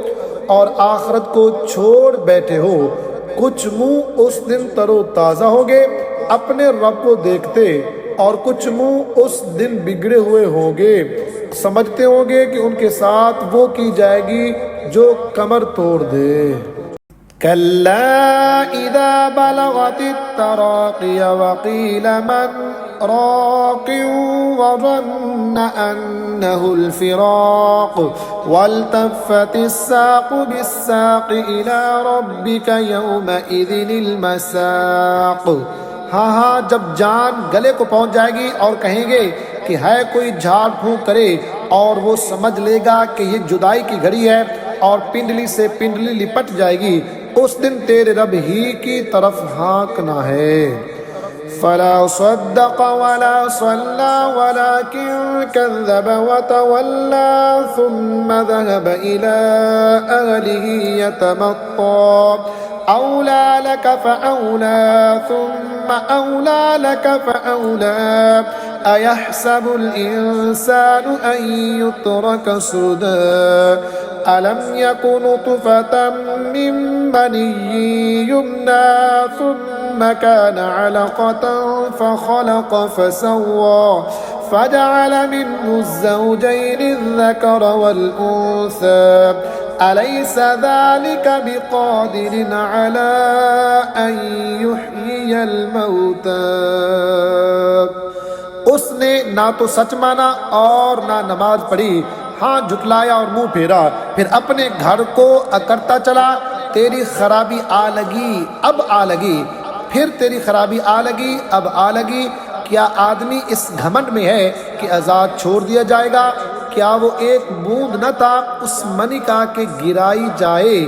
और आखिरत को छोड़ बैठे हो। कुछ मुँह उस दिन तरो ताज़ा होंगे अपने रब को देखते और कुछ मुँह उस दिन बिगड़े हुए होंगे, समझते होंगे कि उनके साथ वो की जाएगी जो कमर तोड़ दे। कल्ला इज़ा बलगतित तराक़िय व क़ील मन राक़िन व ज़न्न अन्नहुल फ़िराक़ वल्तफ़्फ़तिस साक़ु बिस्साक़ इला रब्बिका यौमइज़िनिल मसाक़। हाँ हाँ, जब जान गले को पहुँच जाएगी और कहेंगे कि है कोई झाड़ फूँक करे, और वो समझ लेगा कि ये जुदाई की घड़ी है और पिंडली से पिंडली लिपट जाएगी, उस दिन तेरे रब ही की तरफ हाँकना है। फला सद्दक़ वला सल्ला वलाकिन कज़्ज़ब व तवल्ला सुम्मा ज़हब इला अहलिही यतमत्ता औला लक फऔला सुम्मा औला लक फऔला अयहसबुल इंसानु अन युत्रक सुदा अलम यकुन नुतफतम मिन मनिय्यिन युम्ना सुम्मा कान अलक़तन फख़लक़ फसव्वा फजअल मिन्हु ज़ौजैनि الذकर वल-उन्सा अलैस ज़ालिक बिक़ादिरिन अला अन युह्यियल मौता। उसने ना तो सच माना और ना नमाज पढ़ी, हाथ झुटलाया और मुंह फेरा, फिर अपने घर को अकड़ता चला। तेरी खराबी आ लगी, अब आ लगी, फिर तेरी खराबी आ लगी, अब आ लगी। क्या आदमी इस घमंड में है कि आज़ाद छोड़ दिया जाएगा? क्या वो एक बूंद न था उस मनी का कि गिराई जाए,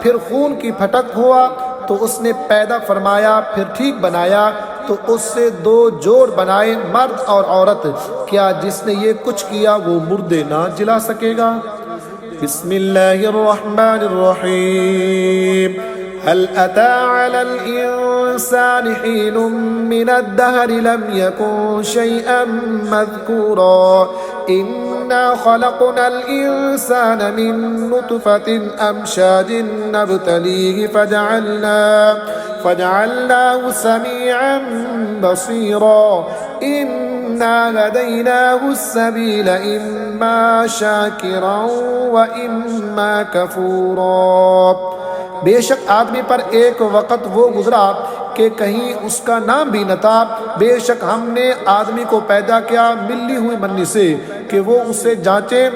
फिर खून की फटक हुआ तो उसने पैदा फरमाया, फिर ठीक बनाया तो उससे दो जोड़ बनाए, मर्द और औरत। क्या जिसने ये कुछ किया वो मुर्दे ना जिला सकेगा? बिस्मिल्लाहिर्रहमानिर्रहीम। हल अता अलल इंसानि हीनुम मिनद्दहरि लम यकुन शैअन मज़कूरा इन्ना खलक़नल इंसान मिन नुतफ़तिन अमशाजिन नब्तलीहि फजअलनाहु समीअन बसीरा इन्ना हदैनाहु सबीला इम्मा शाकिरन व इम्मा कफूरा। बेशक आदमी पर एक वक़्त वो गुजरा कि कहीं उसका नाम भी न था। बेशक हमने आदमी को पैदा किया मिली हुई मन्नी से कि वो उसे जांचे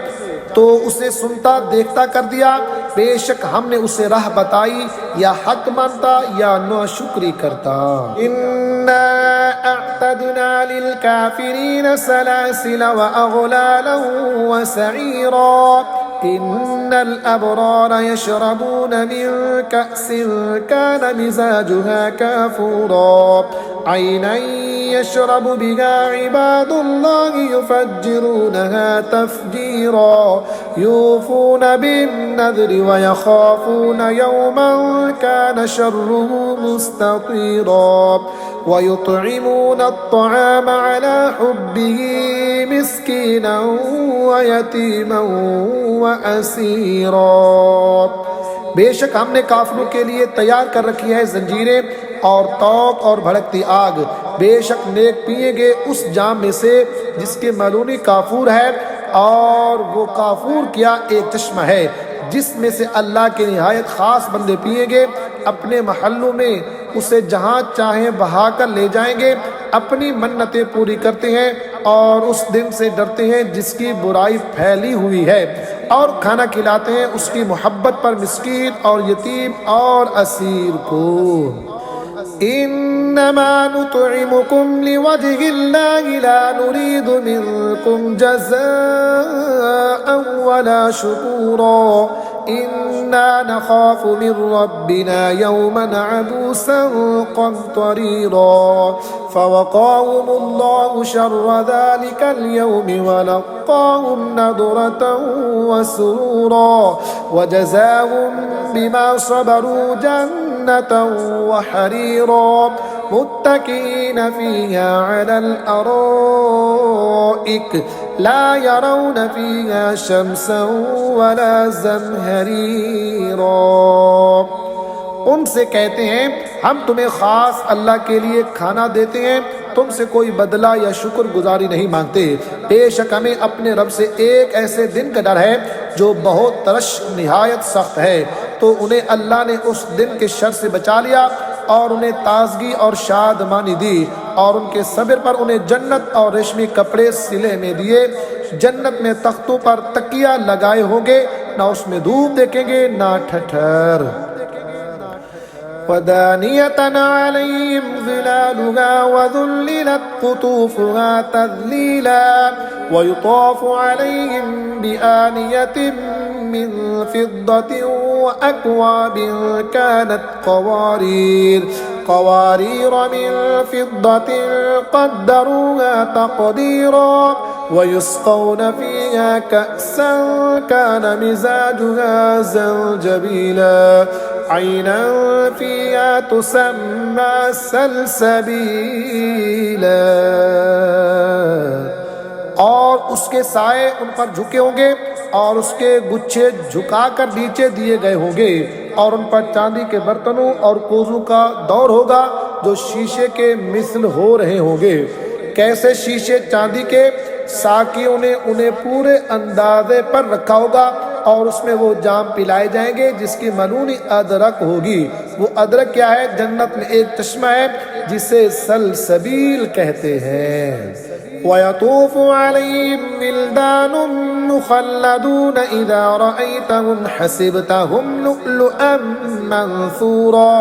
तो उसे सुनता देखता कर दिया। बेशक हमने उसे राह बताई, या हक मानता या नाशुक्री करता। इन्ना अअतदना लिल काफिरीन सलासिल व अगलाला व सईरा इन्नल अबरार यशरबून मिन कअसिन कान मिजाजुहा काफूरा ऐनन यशरबु बिहा इबादुल्लाहि युफज्जिरूनहा तफजीरा यूफून बिन्नज़्रि व यख़ाफ़ून यौमन कान शर्रुहु मुस्ततीरा व युत्इमून अत्तआम अला हुब्बिही मिस्कीनन व यतीमन व असीरा। बेशक हमने काफिरों के लिए तैयार कर रखी है जंजीरें और तौक और भड़कती आग। बेशक नेक पिएंगे उस जाम में से जिसके मलूनी काफूर है, और वो काफूर क्या एक चश्मा है जिसमें से अल्लाह के निहायत ख़ास बंदे पिएंगे। अपने महल्लों में उसे जहाँ चाहें बहा कर ले जाएंगे। अपनी मन्नतें पूरी करते हैं और उस दिन से डरते हैं जिसकी बुराई फैली हुई है, और खाना खिलाते हैं उसकी मोहब्बत पर मिस्कीन और यतीम और असीर को। इन्नमा नुतइमुकुम लिवजहिल्लाहि ला नुरीदु मिनकुम जज़ाअन वला शुकूरा इन्ना नखाफु मिन रब्बिना यौमन अबूसन क़मतरीरा फवक़ाहुमुल्लाहु शर्र ज़ालिकल यौमि व लक़्क़ाहुम नदरतन व सुरूरा व जज़ाहुम बिमा सबरू जन्नतन व हरीरा मुत्तकीन फीहा अलल अराइक ला यरौन फीहा शम्सन वला ज़महरीरा। उनसे कहते हैं हम तुम्हें खास अल्लाह के लिए खाना देते हैं, तुमसे कोई बदला या शुक्र गुजारी नहीं मांगते। बेशक हमें अपने रब से एक ऐसे दिन का डर है जो बहुत तरश निहायत सख्त है। तो उन्हें अल्लाह ने उस दिन के शर से बचा लिया और उन्हें ताजगी और शादमानी दी, और उनके सब्र पर उन्हें जन्नत और रेशमी कपड़े सिले में दिए। जन्नत में तख्तों पर तकिया लगाए होंगे, ना उसमें धूप देखेंगे ना ठठर। वदानियतन अलैहिम ज़िलालुहा वज़ुल्लिलत क़ुतूफ़ुहा तज़लीला वयुताफ़ु अलैहिम बिआनियतिन मिन फ़िद्दतिन व अक्वाबिन कानत क़वारीर मिन फ़िद्दतिन क़द्दरूहा तक़दीरा वयुस्क़ौन फ़ीहा فيها كأسا كان مزاجها زنجبيلا عينا فيها تسمى सलसबीला। और उसके साए उन पर झुके होंगे और उसके गुच्छे झुकाकर नीचे दिए गए होंगे और उन पर चांदी के बर्तनों और कोजों का दौर होगा जो शीशे के मिसल हो रहे होंगे। कैसे शीशे चांदी के, साकियों ने उन्हें पूरे अंदाजे पर रखा होगा और उसमें वो जाम पिलाए जाएंगे जिसकी मलूनी अदरक होगी। वो अदरक क्या है? जन्नत में एक चश्मा है जिसे सलसबील कहते हैं। वयतूफु अलैहिम विल्दानुम मुखल्लदून इज़ा रअयतहुम हसिबतहुम लुअलुअम मंसूरा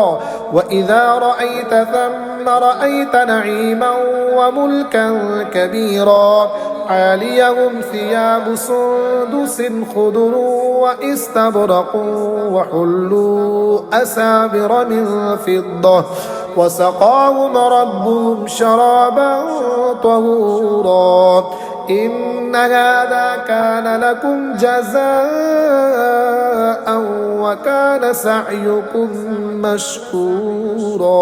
व इज़ा रअयत थम्मा रअयत नईमन व मुल्कन कबीरा आलियहुम सियाबु सुंदुसिन खुदुरु व इस्तबरक़ु व हुल्लु असाबिर मिन फिद्दा वसक़ाहुम रब्बुहुम शराबन तहूरा इन्न हाज़ा कान लकुम जज़ाअन व कान सअयुकुम मशकूरा।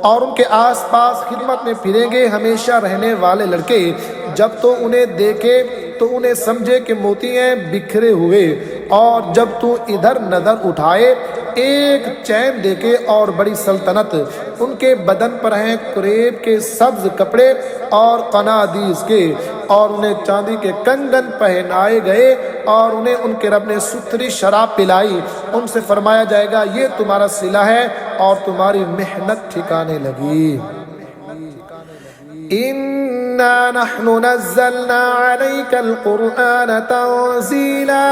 और उनके आसपास खिदमत में फिरेंगे हमेशा रहने वाले लड़के, जब तो उन्हें देखे तो उन्हें समझे कि मोती हैं बिखरे हुए, और जब तू इधर नजर उठाए एक चैन देखे और बड़ी सल्तनत। उनके बदन पर हैं कुरेब के सब्ज कपड़े और कनादीस के, और उन्हें चांदी के कंगन पहनाए गए और उन्हें उनके रब ने सुथरी शराब पिलाई। उनसे फरमाया जाएगा ये तुम्हारा सिला है और तुम्हारी मेहनत ठिकाने लगी। इन्ना नहनु नज़्ज़लना अलैकल कुरआन तंज़ीला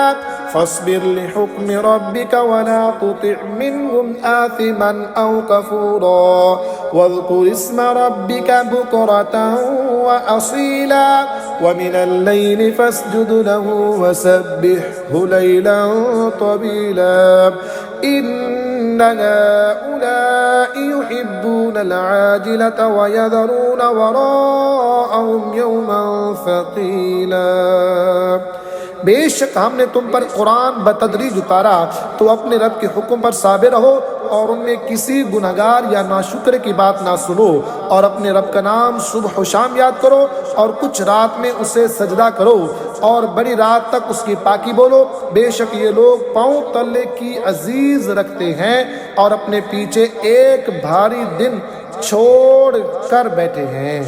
फस्बिर लिहुक्मि रब्बिका वला तुति' मिनहुम आथिमन औ कफूरा वज़्कुर इस्म रब्बिका बुक्रतन व असीला व मिनल लैलि फस्जुद लहु वसब्बिहु लैलन तवीला इन्न हाउलाइ युहिब्बूनल आजिलता व यदरूना वराअहुम यौमन सक़ीला। बेशक हमने तुम पर कुरान बतदरीज उतारा तो अपने रब के हुक्म पर साबिर रहो और उनमें किसी गुनहगार या नाशुक्र की बात ना सुनो, और अपने रब का नाम सुबह व शाम याद करो और कुछ रात में उसे सजदा करो और बड़ी रात तक उसकी पाकी बोलो। बेशक ये लोग पाँव तले की अजीज रखते हैं और अपने पीछे एक भारी दिन छोड़ कर बैठे हैं।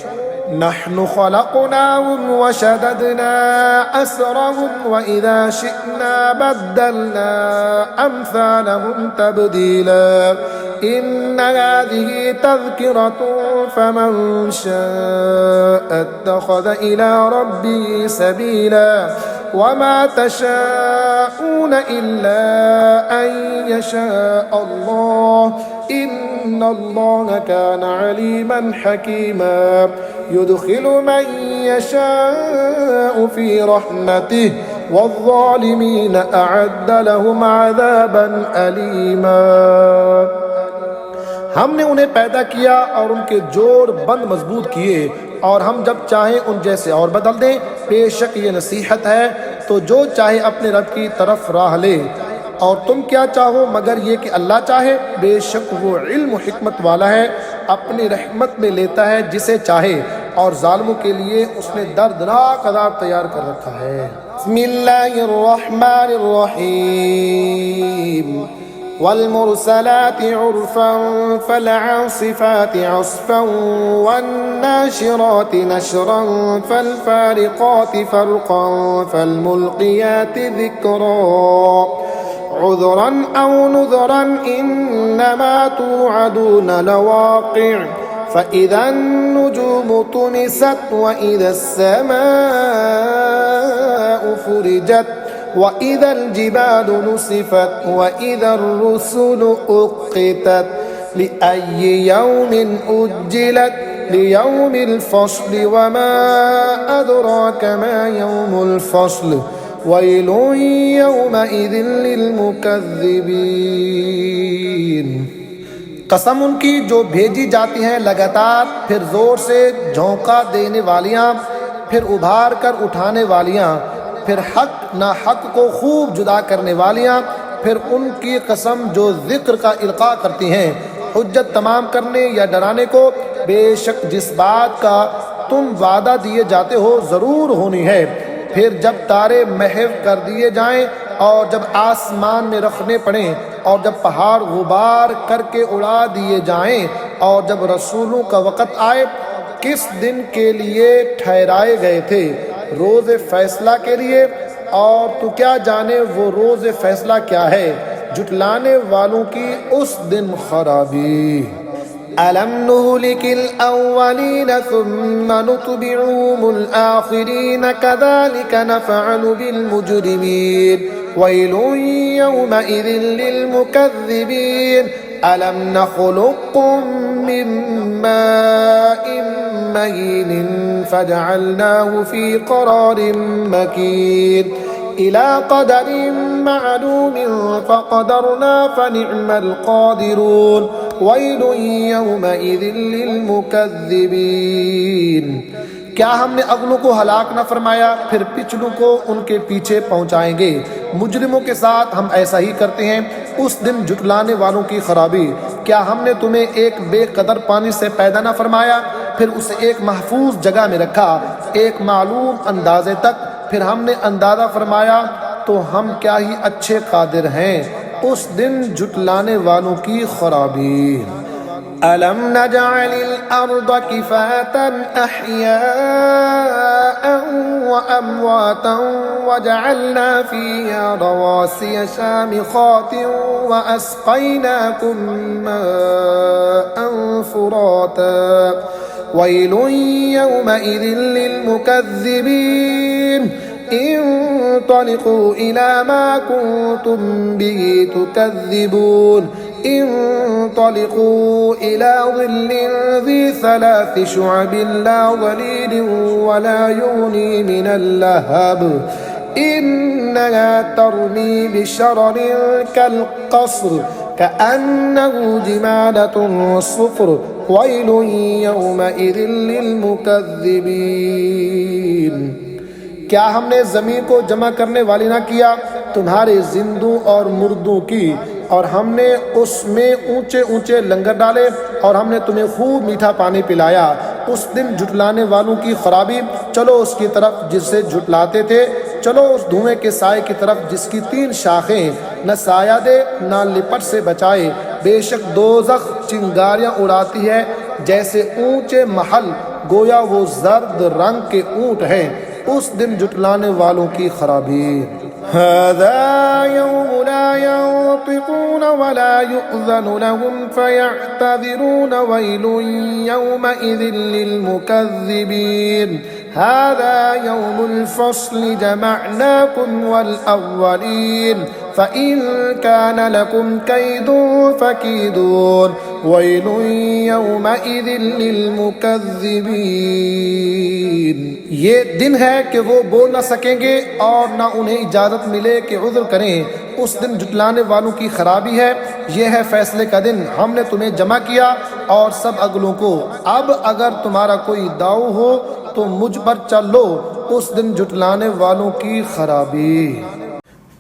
नहनु खलक़नाहुम व शददना असरहुम व इज़ा शिअना बद्दलना अम्सालहुम तब्दीला इन्न हाज़िही तज़किरतुन फमन शाअ इत्तख़ज़ इला रब्बिही सबीला वमा तशाऊन इल्ला अन यशाअ अल्लाह इन्नल्लाह कान अलीमन हकीमा युदखिलु मन यशाअ फी रहमतिही वज़्ज़ालिमीन अअद्द लहुम अज़ाबन अलीमा। हमने उन्हें पैदा किया और उनके जोड़ बंद मजबूत किए और हम जब चाहें उन जैसे और बदल दें। बेशक ये नसीहत है तो जो चाहे अपने रब की तरफ राह ले, और तुम क्या चाहो मगर ये कि अल्लाह चाहे। बेशक वो इल्म हिकमत वाला है, अपनी रहमत में लेता है जिसे चाहे, और जालिमों के लिए उसने दर्दनाक अज़ाब तैयार कर रखा है। बिस्मिल्लाहिर्रहमानिर्रहीम वल्मुरसलाति उर्फन फलआसिफाति अस्फन वन्नाशिराति नशरन फलफारिकाति फर्क़न फलमुल्क़ियाति ज़िक्रा उज़रन औ नुज़रन इन्नमा तुअदून लवाक़िअ फ़इज़ा अन्नुजूमु तुमिसत वइज़ा अस्समाअु फ़ुरिजत वइज़ा अलजिबालु नुसिफ़त वइज़ा अर्रुसुलु उक़्क़ितत लिअय्यि यौमिन उज्जिलत लियौमिल फ़स्ल वमा अदराक मा यौमुल फ़स्ल वैलुन यौमइज़िन लिलमुकज़्ज़िबीन। कसम उनकी जो भेजी जाती हैं लगातार, फिर जोर से झोंका देने वालियाँ, फिर उभार कर उठाने वालियाँ, फिर हक ना हक को खूब जुदा करने वालियाँ, फिर उनकी कसम जो जिक्र का इल्का करती हैं, हुज्जत तमाम करने या डराने को। बेशक जिस बात का तुम वादा दिए जाते हो ज़रूर होनी है। फिर जब तारे महव कर दिए जाएं और जब आसमान में रखने पड़ें और जब पहाड़ गुबार करके उड़ा दिए जाएं और जब रसूलों का वक़्त आए, किस दिन के लिए ठहराए गए थे? रोज़ फैसला के लिए। और तू क्या जाने वो रोज़ फैसला क्या है? जुटलाने वालों की उस दिन खराबी। अलम नुहलिकिल अव्वलीन सुम्मा नुत्बिउहुमुल आखिरीन कज़ालिका नफ़अलु बिल मुजरिमीन वैलुन यौमइज़िन लिल मुकज़्ज़िबीन अलम नख़लुक़कुम मिन माइन महीन फजअलनाहु फी क़रारिन मकीन इला क़दरिन मअलूम फ़क़दरना फ़निअमल क़ादिरून वैलुन यौमइज़िन लिल मुकज़्ज़िबीन। क्या हमने अगलों को हलाक न फरमाया, फिर पिछलों को उनके पीछे पहुंचाएंगे। मुजरिमों के साथ हम ऐसा ही करते हैं। उस दिन जुटलाने वालों की खराबी। क्या हमने तुम्हें एक बेकदर पानी से पैदा न फरमाया, फिर उसे एक महफूज जगह में रखा, एक मालूम अंदाजे तक, फिर हमने अंदाज़ा फरमाया तो हम क्या ही अच्छे कादिर हैं। उस दिन जुटलाने वालों की खराबी। अलम नजअलिल अर्द किफातन अहयाअन व अमवातन वजअलना फीहा रवासिय शामिखातिन व अस्क़ैनाकुम माअन फुराता वैलुन यौमइज़िन लिल मुकज़्ज़िबीन इंतलिक़ू इला मा कुन्तुम बिही तुकज़्ज़िबून इंतलिक़ू इला ज़िल्लिन ज़ी सलासि शुअबिन ला ज़लीलिन वला युग़नी मिनल लहब इन्नहा तर्मी बिशररिन कल्क़स्र कअन्नहु जिमालतुन सुफ़्र वैलुन यौमइज़िन लिल मुकज़्ज़िबीन। क्या हमने ज़मीन को जमा करने वाली ना किया तुम्हारे जिंदों और मुर्दों की, और हमने उसमें ऊंचे ऊंचे लंगर डाले और हमने तुम्हें खूब मीठा पानी पिलाया। उस दिन जुटलाने वालों की खराबी। चलो उसकी तरफ जिससे जुटलाते थे, चलो उस धुएं के साए की तरफ जिसकी 3 शाखें न साया दे न लिपट से बचाए। बेशक दोज़ख चिंगारियां उड़ाती है जैसे ऊंचे महल, गोया वो जर्द रंग के ऊंट हैं। उस दिन जुटलाने वालों की खराबी। हाज़ा यौम ला यंतिक़ून वला युअज़नु लहुम फ़यअतज़िरून वैलुन यौमइज़िन लिल मुकज़्ज़िबीन हाज़ा यौमुल फ़स्ल जमअनाकुम वल अव्वलीन फ़इन कान लकुम कैदुन फ़कीदून वैलुन यौमइज़िन लिल मुकज़्ज़िबीन। ये दिन है कि वो बोल न सकेंगे और न उन्हें इजाज़त मिले कि उज़्र करें। उस दिन जुटलाने वालों की खराबी है। यह है फैसले का दिन। हमने तुम्हें जमा किया और सब अगलों को। अब अगर तुम्हारा कोई दाव हो तो मुझ पर चल लो। उस दिन जुटलाने वालों की खराबी।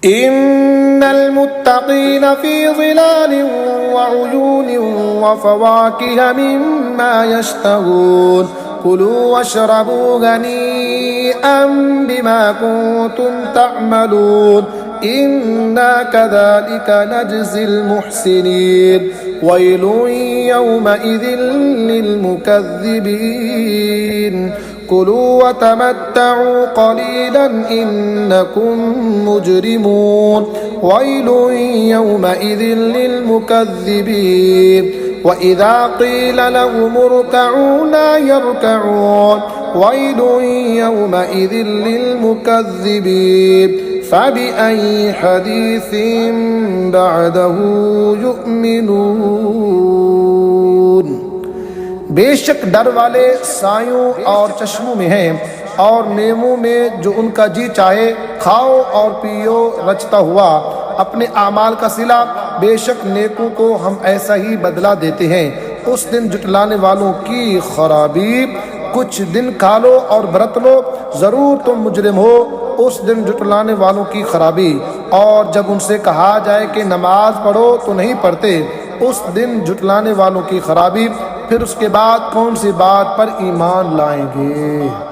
इन्नल मुत्तक़ीन फ़ी ज़िलालिन व उयूनिन व फ़वाकिह मिम्मा यश्तहून कुलू वशरबू गनीअम बिमा कुन्तुम तअमलून इन्ना कज़ालिका नजज़िल मुहसिनीन वैलुन यौमइज़िन लिल मुकज़्ज़िबीन कुलू वतमत्तऊ क़लीलन इन्नकुम मुजरिमून वैलुन यौमइज़िन लिल मुकज़्ज़िबीन वइज़ा क़ील लहुम इरकअू ला यरकऊन वैलुन यौमइज़िन लिल मुकज़्ज़िबीन फ़बिअय्यि हदीसिन बअदहु युअ्मिनून। बेशक डर वाले सायों और चश्मों में हैं और नेमों में जो उनका जी चाहे खाओ और पियो रचता हुआ अपने आमाल का सिला। बेशक नेकों को हम ऐसा ही बदला देते हैं। उस दिन जुटलाने वालों की खराबी। कुछ दिन खा लो और व्रत लो, ज़रूर तुम मुजरिम हो। उस दिन जुटलाने वालों की खराबी। और जब उनसे कहा जाए कि नमाज पढ़ो तो नहीं पढ़ते, उस दिन जुटलाने वालों की खराबी। फिर उसके बाद कौन सी बात पर ईमान लाएंगे।